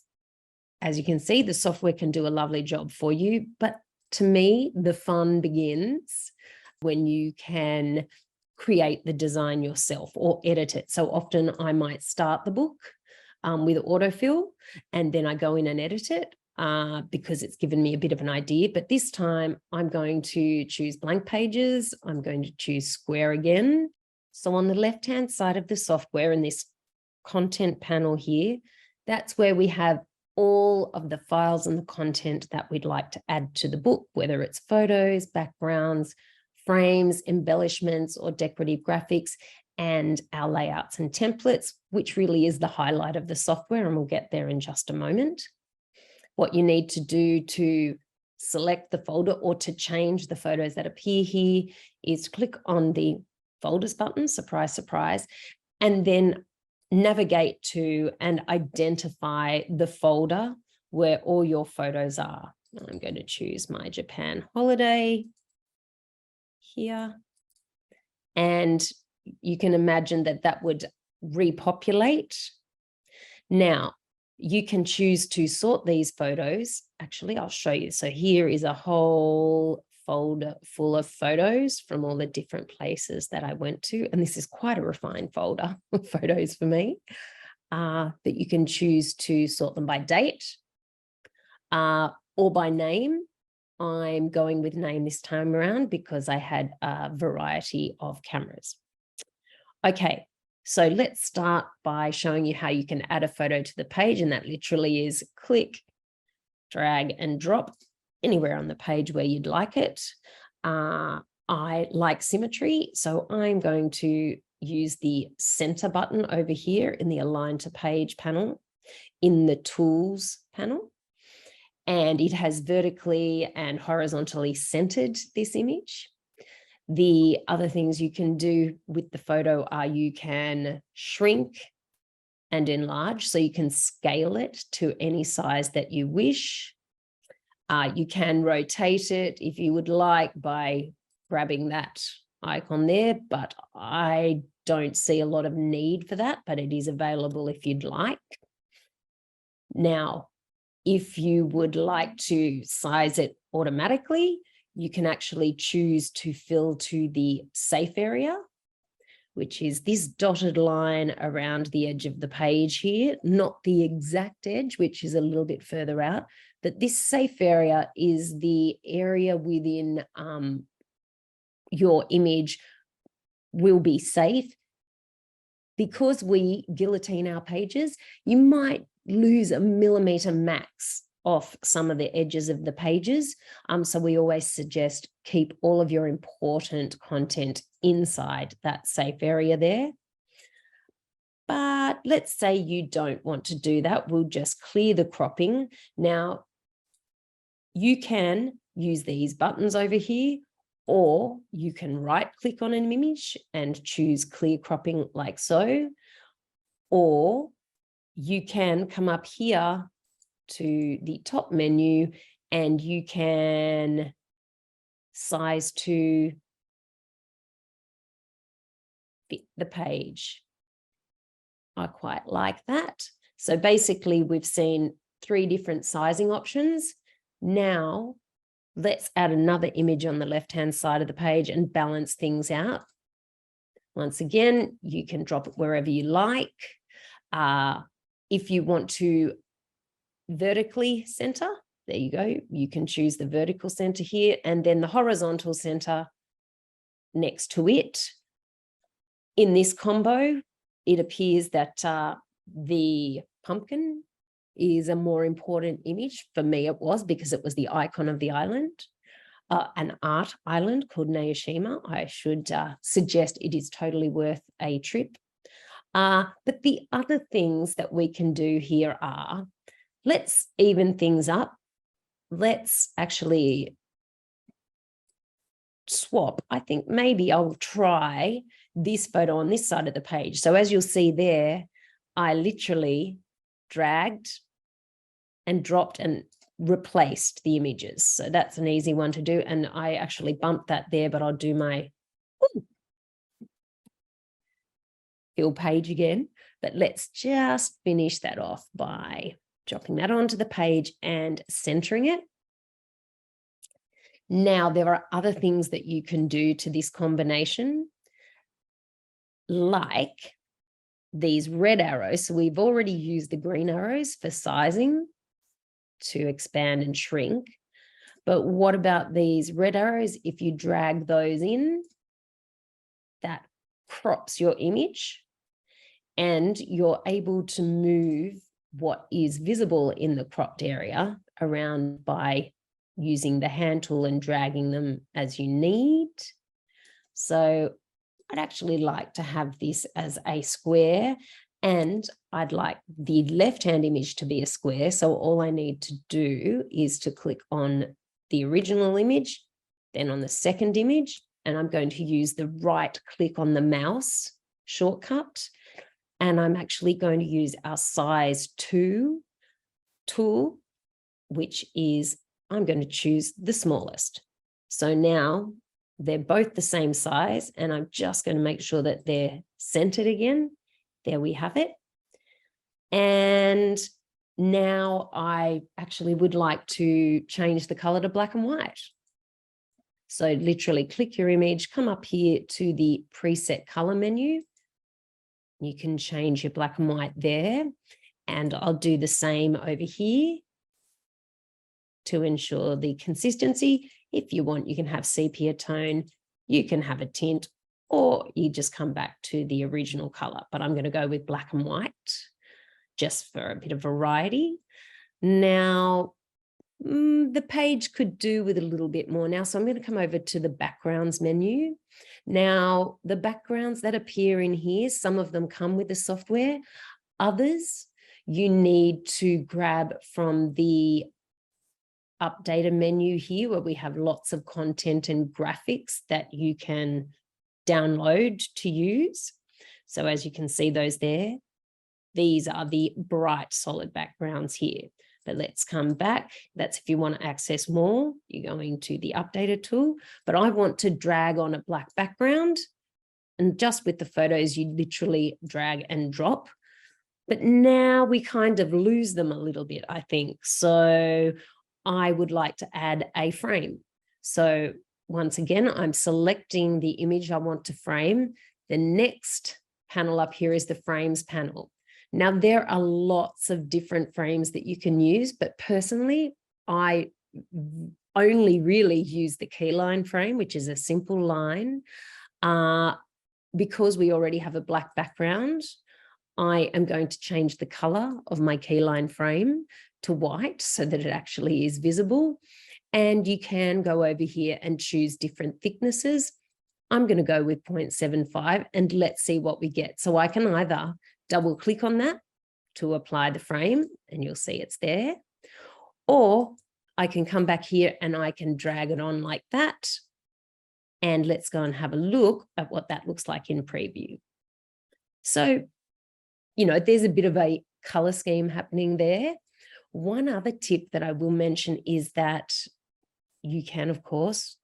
as you can see, the software can do a lovely job for you, but to me, the fun begins when you can create the design yourself or edit it. So often I might start the book with autofill, and then I go in and edit it because it's given me a bit of an idea. But this time I'm going to choose blank pages. I'm going to choose square again. So on the left-hand side of the software in this content panel here, that's where we have all of the files and the content that we'd like to add to the book, whether it's photos, backgrounds, frames, embellishments, or decorative graphics, and our layouts and templates, which really is the highlight of the software, and we'll get there in just a moment. What you need to do to select the folder or to change the photos that appear here is click on the folders button, surprise, surprise, and then navigate to and identify the folder where all your photos are. I'm going to choose my Japan holiday here. And you can imagine that that would repopulate. Now, you can choose to sort these photos. Actually, I'll show you. So here is a whole folder full of photos from all the different places that I went to. And this is quite a refined folder of photos for me. But you can choose to sort them by date or by name. I'm going with name this time around because I had a variety of cameras. Okay, so let's start by showing you how you can add a photo to the page, and that literally is click, drag and drop anywhere on the page where you'd like it. I like symmetry, so I'm going to use the center button over here in the Align to Page panel in the Tools panel. And it has vertically and horizontally centered this image. The other things you can do with the photo are you can shrink and enlarge, so you can scale it to any size that you wish. You can rotate it if you would like by grabbing that icon there, but I don't see a lot of need for that, but it is available if you'd like. Now, if you would like to size it automatically, you can actually choose to fill to the safe area, which is this dotted line around the edge of the page here, not the exact edge, which is a little bit further out, but this safe area is the area within your image will be safe. Because we guillotine our pages, you might lose a millimeter max off some of the edges of the pages. So we always suggest keep all of your important content inside that safe area there. But let's say you don't want to do that. We'll just clear the cropping. Now, you can use these buttons over here, or you can right click on an image and choose clear cropping like so, or you can come up here to the top menu and you can size to fit the page. I quite like that. So basically we've seen 3 different sizing options. Now, let's add another image on the left-hand side of the page and balance things out. Once again, you can drop it wherever you like. If you want to vertically center, there you go. You can choose the vertical center here, and then the horizontal center next to it. In this combo, it appears that the pumpkin is a more important image. For me, it was, because it was the icon of the island, an art island called Naoshima. I should suggest it is totally worth a trip. But the other things that we can do here are, let's even things up. Let's actually swap. I think maybe I'll try this photo on this side of the page. So as you'll see there, I literally dragged and dropped and replaced the images. So that's an easy one to do. And I actually bumped that there, but I'll do my fill page again. But let's just finish that off by dropping that onto the page and centering it. Now, there are other things that you can do to this combination, like these red arrows. So we've already used the green arrows for sizing to expand and shrink. But what about these red arrows? If you drag those in, that crops your image, and you're able to move what is visible in the cropped area around by using the hand tool and dragging them as you need. So I'd actually like to have this as a square, and I'd like the left-hand image to be a square. So all I need to do is to click on the original image, then on the second image, and I'm going to use the right click on the mouse shortcut. And I'm actually going to use our size 2 tool, which is, I'm going to choose the smallest. So now they're both the same size, and I'm just going to make sure that they're centered again. There we have it. And now I actually would like to change the color to black and white. So literally click your image, come up here to the preset color menu. You can change your black and white there, and I'll do the same over here to ensure the consistency. If you want, you can have sepia tone, you can have a tint, or you just come back to the original color. But I'm going to go with black and white just for a bit of variety. Now, the page could do with a little bit more now. So I'm going to come over to the backgrounds menu. Now, the backgrounds that appear in here, some of them come with the software. Others, you need to grab from the updater menu here, where we have lots of content and graphics that you can download to use. So as you can see those there, these are the bright solid backgrounds here. But let's come back. That's if you want to access more, you're going to the updater tool. But I want to drag on a black background, and just with the photos, you literally drag and drop. But now we kind of lose them a little bit, I think. So I would like to add a frame. So once again, I'm selecting the image I want to frame. The next panel up here is the frames panel. Now, there are lots of different frames that you can use, but personally, I only really use the keyline frame, which is a simple line. Because we already have a black background, I am going to change the color of my keyline frame to white so that it actually is visible. And you can go over here and choose different thicknesses. I'm going to go with 0.75, and let's see what we get. So I can either double click on that to apply the frame, and you'll see it's there. Or I can come back here and I can drag it on like that. And let's go and have a look at what that looks like in preview. So, you know, there's a bit of a color scheme happening there. One other tip that I will mention is that you can, of course,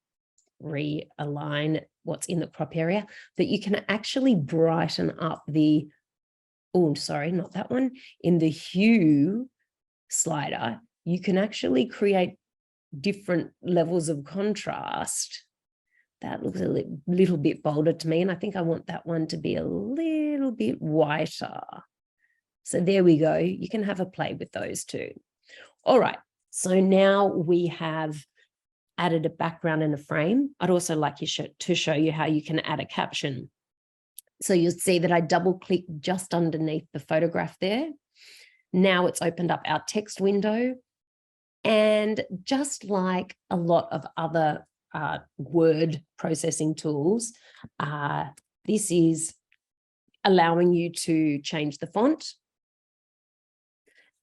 realign what's in the crop area, but you can actually brighten up the, oh, sorry, not that one, in the hue slider, you can actually create different levels of contrast. That looks a little bit bolder to me, and I think I want that one to be a little bit whiter. So there we go. You can have a play with those too. All right, so now we have added a background and a frame. I'd also like to show you how you can add a caption. So you'll see that I double click just underneath the photograph there. Now it's opened up our text window. And just like a lot of other word processing tools, this is allowing you to change the font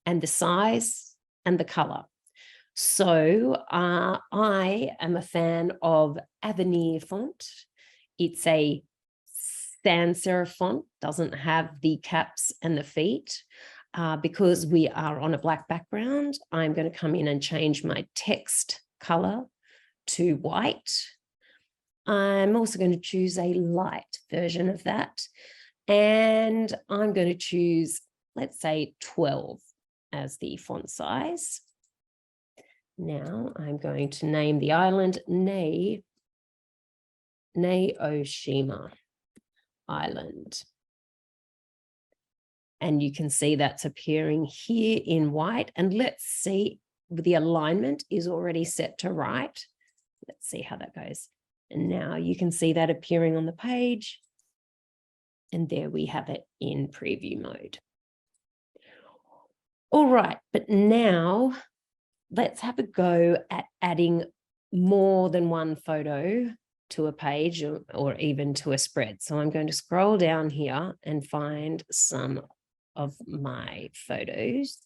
and the size and the color. So I am a fan of Avenir font. It's a sans serif font, doesn't have the caps and the feet. Because we are on a black background, I'm going to come in and change my text color to white. I'm also going to choose a light version of that. And I'm going to choose, let's say, 12 as the font size. Now I'm going to name the island Naoshima Island. And you can see that's appearing here in white. And let's see, the alignment is already set to right. Let's see how that goes. And now you can see that appearing on the page. And there we have it in preview mode. All right, but now let's have a go at adding more than one photo to a page or even to a spread. So I'm going to scroll down here and find some of my photos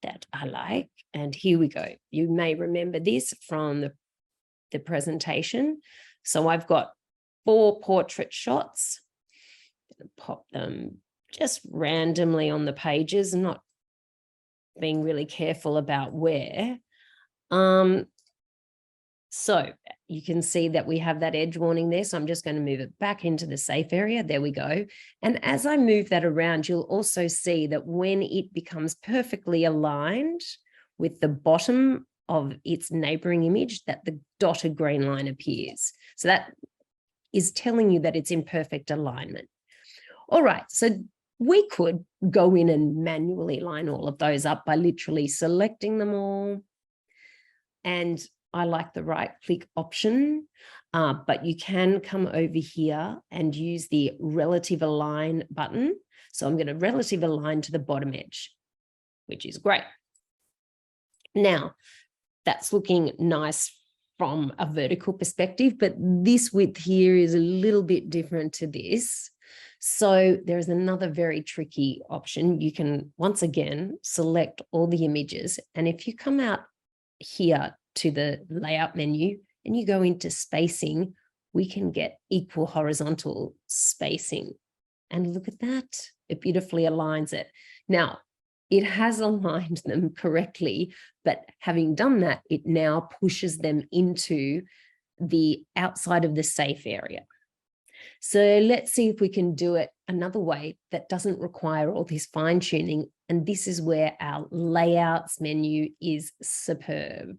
that I like. And here we go. You may remember this from the presentation. So I've got 4 portrait shots. I'm gonna pop them just randomly on the pages, not being really careful about where. So you can see that we have that edge warning there. So I'm just going to move it back into the safe area. There we go. And as I move that around, you'll also see that when it becomes perfectly aligned with the bottom of its neighboring image, that the dotted green line appears. So that is telling you that it's in perfect alignment. All right, so we could go in and manually line all of those up by literally selecting them all. And I like the right click option, but you can come over here and use the relative align button. So I'm going to relative align to the bottom edge, which is great. Now, that's looking nice from a vertical perspective, but this width here is a little bit different to this. So there's another very tricky option. You can, once again, select all the images. And if you come out here to the layout menu and you go into spacing, we can get equal horizontal spacing. And look at that, it beautifully aligns it. Now, it has aligned them correctly, but having done that, it now pushes them into the outside of the safe area. So let's see if we can do it another way that doesn't require all this fine tuning. And this is where our layouts menu is superb.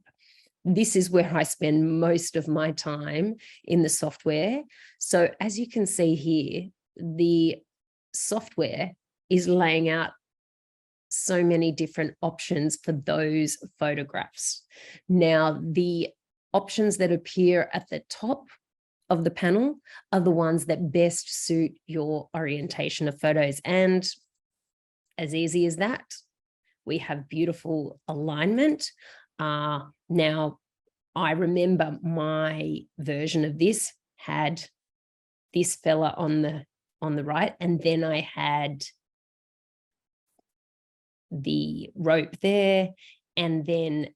This is where I spend most of my time in the software. So as you can see here, the software is laying out so many different options for those photographs. Now, the options that appear at the top of the panel are the ones that best suit your orientation of photos. And as easy as that, we have beautiful alignment. Now, I remember my version of this had this fella on the right, and then I had the rope there, and then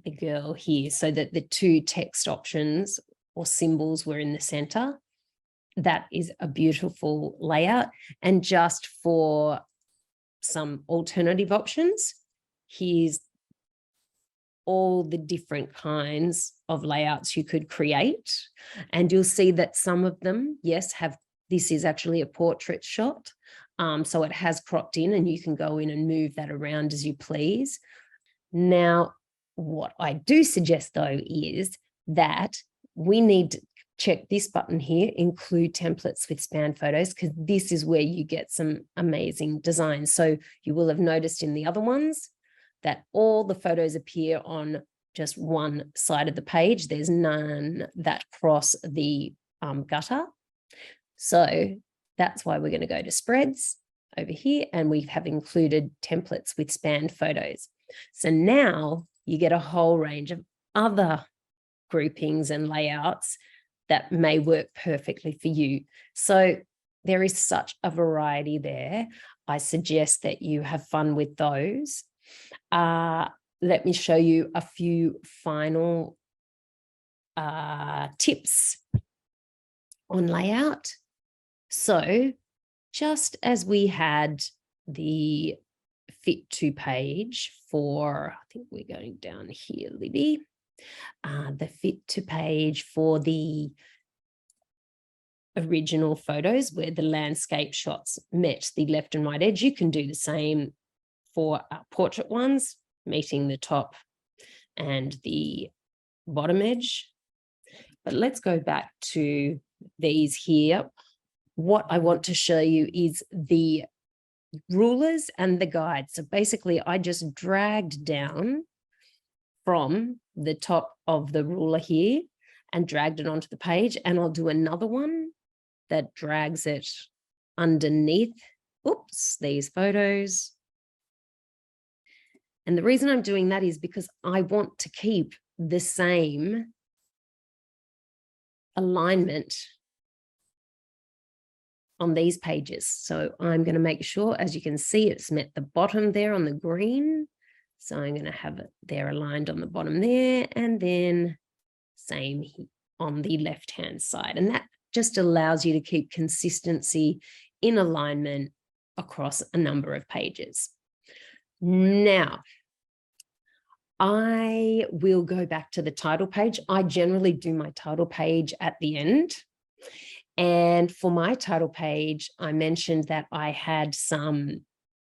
the girl here, so that the 2 text options or symbols were in the center. That is a beautiful layout. And just for some alternative options, here's all the different kinds of layouts you could create. And you'll see that some of them, yes, have, this is actually a portrait shot. So it has cropped in, and you can go in and move that around as you please. Now, what I do suggest though is that we need to check this button here, include templates with spanned photos, because this is where you get some amazing designs. So you will have noticed in the other ones that all the photos appear on just one side of the page. There's none that cross the gutter. So that's why we're going to go to spreads over here, and we have included templates with spanned photos. So now you get a whole range of other groupings and layouts that may work perfectly for you. So there is such a variety there. I suggest that you have fun with those. Let me show you a few final tips on layout. So just as we had the fit to page for, I think we're going down here, Libby, the fit to page for the original photos where the landscape shots met the left and right edge, you can do the same for portrait ones, meeting the top and the bottom edge. But let's go back to these here. What I want to show you is the rulers and the guide. So basically I just dragged down from the top of the ruler here and dragged it onto the page, and I'll do another one that drags it underneath, these photos. And the reason I'm doing that is because I want to keep the same alignment on these pages. So I'm going to make sure, as you can see, it's met the bottom there on the green. So I'm going to have it there aligned on the bottom there, and then same on the left-hand side. And that just allows you to keep consistency in alignment across a number of pages. Now, I will go back to the title page. I generally do my title page at the end. And for my title page, I mentioned that I had some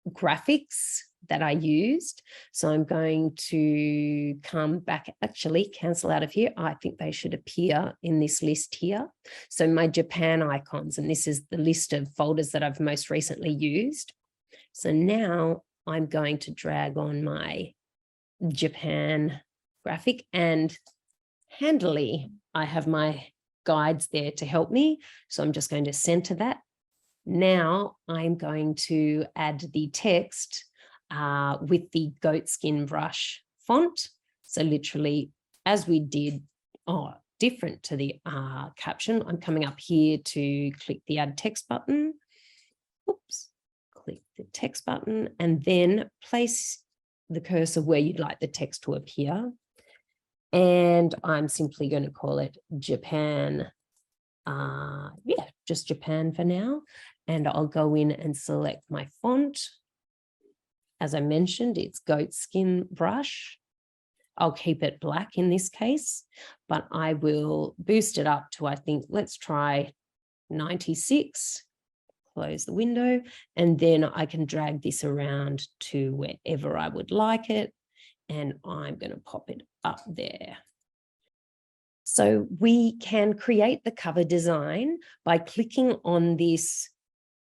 graphics that I used. So I'm going to come back, actually cancel out of here. I think they should appear in this list here. So my Japan icons, and this is the list of folders that I've most recently used. So now I'm going to drag on my Japan graphic, and handily, I have my guides there to help me. So I'm just going to center that. Now I'm going to add the text with the goatskin brush font. So literally, as we did, different to the caption, I'm coming up here to click the add text button. Click the text button, and then place the cursor where you'd like the text to appear. And I'm simply going to call it Japan. Just Japan for now. And I'll go in and select my font. As I mentioned, it's goatskin brush. I'll keep it black in this case, but I will boost it up to, I think, let's try 96. Close the window, and then I can drag this around to wherever I would like it. And I'm going to pop it up there. So we can create the cover design by clicking on this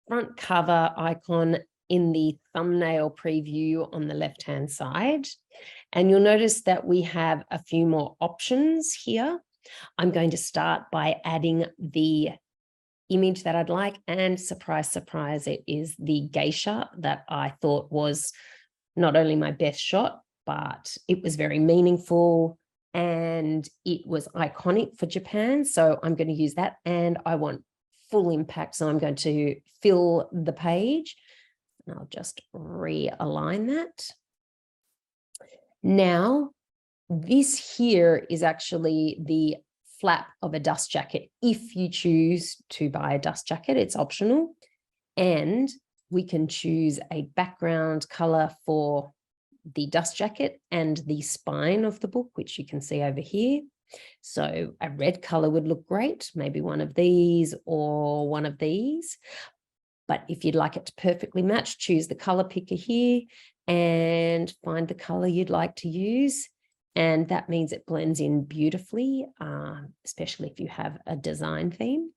front cover icon in the thumbnail preview on the left-hand side. And you'll notice that we have a few more options here. I'm going to start by adding the image that I'd like, and surprise, surprise, it is the geisha that I thought was not only my best shot, but it was very meaningful and it was iconic for Japan. So I'm going to use that, and I want full impact. So I'm going to fill the page, and I'll just realign that. Now, this here is actually the flap of a dust jacket. If you choose to buy a dust jacket, it's optional. And we can choose a background color for the dust jacket and the spine of the book, which you can see over here. So a red color would look great, maybe one of these or one of these. But if you'd like it to perfectly match, choose the color picker here and find the color you'd like to use. And that means it blends in beautifully, especially if you have a design theme.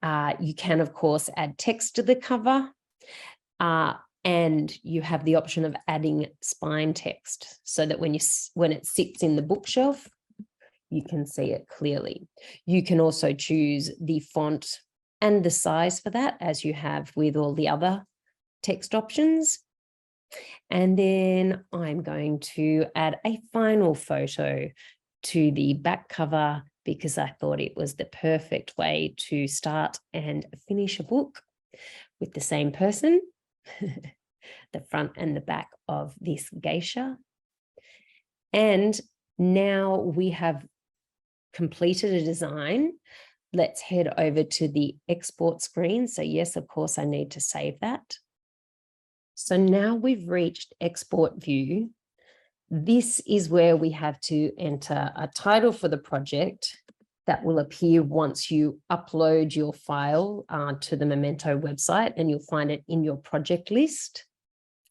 You can, of course, add text to the cover, and you have the option of adding spine text so that when it sits in the bookshelf, you can see it clearly. You can also choose the font and the size for that, as you have with all the other text options. And then I'm going to add a final photo to the back cover because I thought it was the perfect way to start and finish a book with the same person, the front and the back of this geisha. And now we have completed a design. Let's head over to the export screen. So yes, of course, I need to save that. So now we've reached export view. This is where we have to enter a title for the project that will appear once you upload your file to the Momento website, and you'll find it in your project list.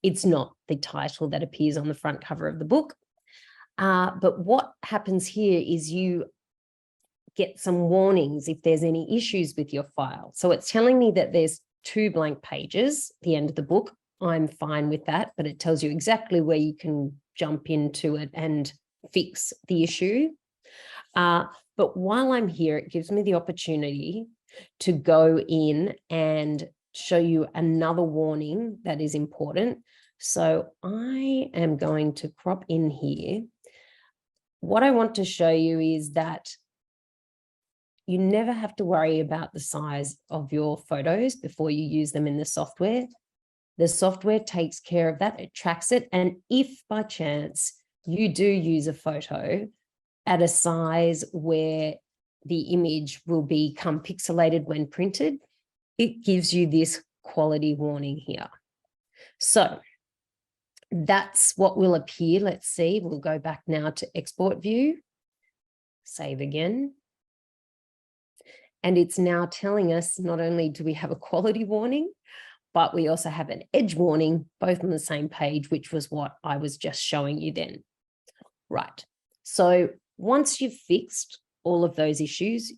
It's not the title that appears on the front cover of the book. But what happens here is you get some warnings if there's any issues with your file. So it's telling me that there's 2 blank pages at the end of the book. I'm fine with that, but it tells you exactly where you can jump into it and fix the issue. But while I'm here, it gives me the opportunity to go in and show you another warning that is important. So I am going to crop in here. What I want to show you is that you never have to worry about the size of your photos before you use them in the software. The software takes care of that, it tracks it. And if by chance you do use a photo at a size where the image will become pixelated when printed, it gives you this quality warning here. So that's what will appear. Let's see, we'll go back now to export view, save again. And it's now telling us not only do we have a quality warning, but we also have an edge warning, both on the same page, which was what I was just showing you then. Right. So once you've fixed all of those issues,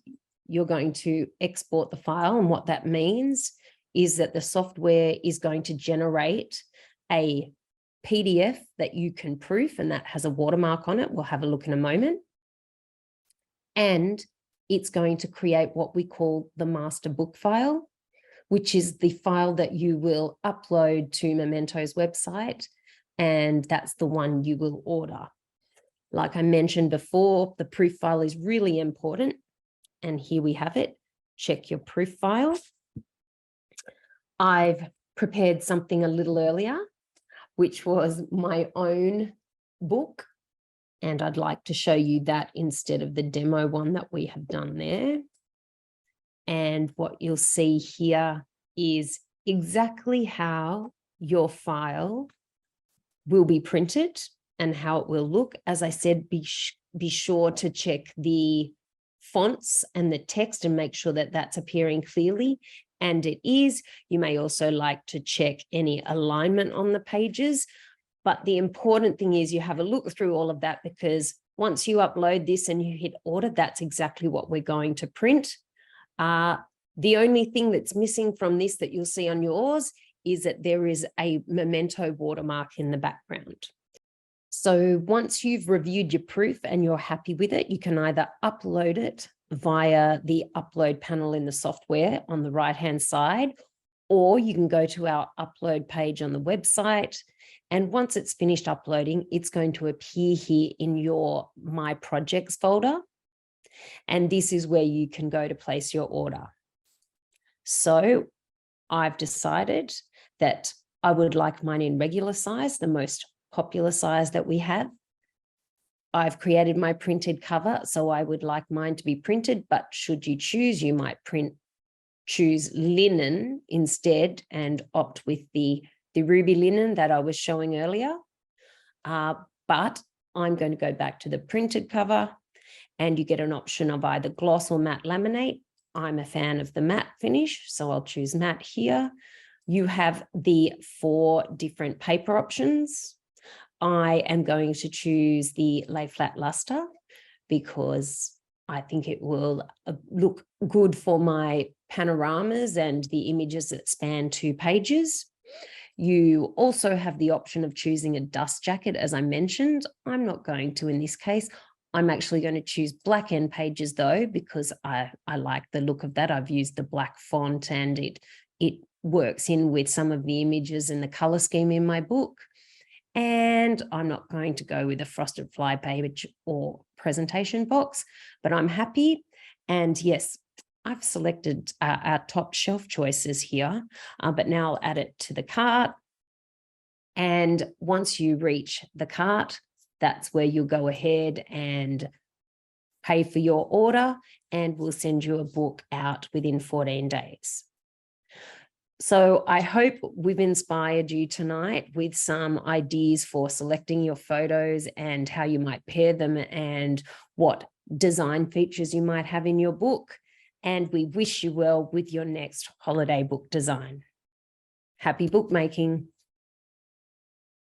you're going to export the file. And what that means is that the software is going to generate a PDF that you can proof, and that has a watermark on it. We'll have a look in a moment. And it's going to create what we call the master book file, which is the file that you will upload to Memento's website, and that's the one you will order. Like I mentioned before, the proof file is really important, and here we have it. Check your proof file. I've prepared something a little earlier, which was my own book, and I'd like to show you that instead of the demo one that we have done there. And what you'll see here is exactly how your file will be printed and how it will look. As I said, be sure to check the fonts and the text and make sure that that's appearing clearly. And it is. You may also like to check any alignment on the pages. But the important thing is you have a look through all of that, because once you upload this and you hit order, that's exactly what we're going to print. The only thing that's missing from this that you'll see on yours is that there is a Momento watermark in the background. So once you've reviewed your proof and you're happy with it, you can either upload it via the upload panel in the software on the right-hand side, or you can go to our upload page on the website. And once it's finished uploading, it's going to appear here in your My Projects folder. And this is where you can go to place your order. So I've decided that I would like mine in regular size, the most popular size that we have. I've created my printed cover, so I would like mine to be printed, but should you choose, you might choose linen instead and opt with the ruby linen that I was showing earlier. But I'm going to go back to the printed cover, and you get an option of either gloss or matte laminate. I'm a fan of the matte finish, so I'll choose matte here. You have the 4 different paper options. I am going to choose the lay flat luster because I think it will look good for my panoramas and the images that span 2 pages. You also have the option of choosing a dust jacket, as I mentioned. I'm not going to in this case. I'm actually going to choose black end pages though, because I like the look of that. I've used the black font and it works in with some of the images and the color scheme in my book. And I'm not going to go with a frosted fly page or presentation box, but I'm happy. And yes, I've selected our top shelf choices here, but now I'll add it to the cart. And once you reach the cart, that's where you'll go ahead and pay for your order, and we'll send you a book out within 14 days. So I hope we've inspired you tonight with some ideas for selecting your photos and how you might pair them and what design features you might have in your book. And we wish you well with your next holiday book design. Happy bookmaking.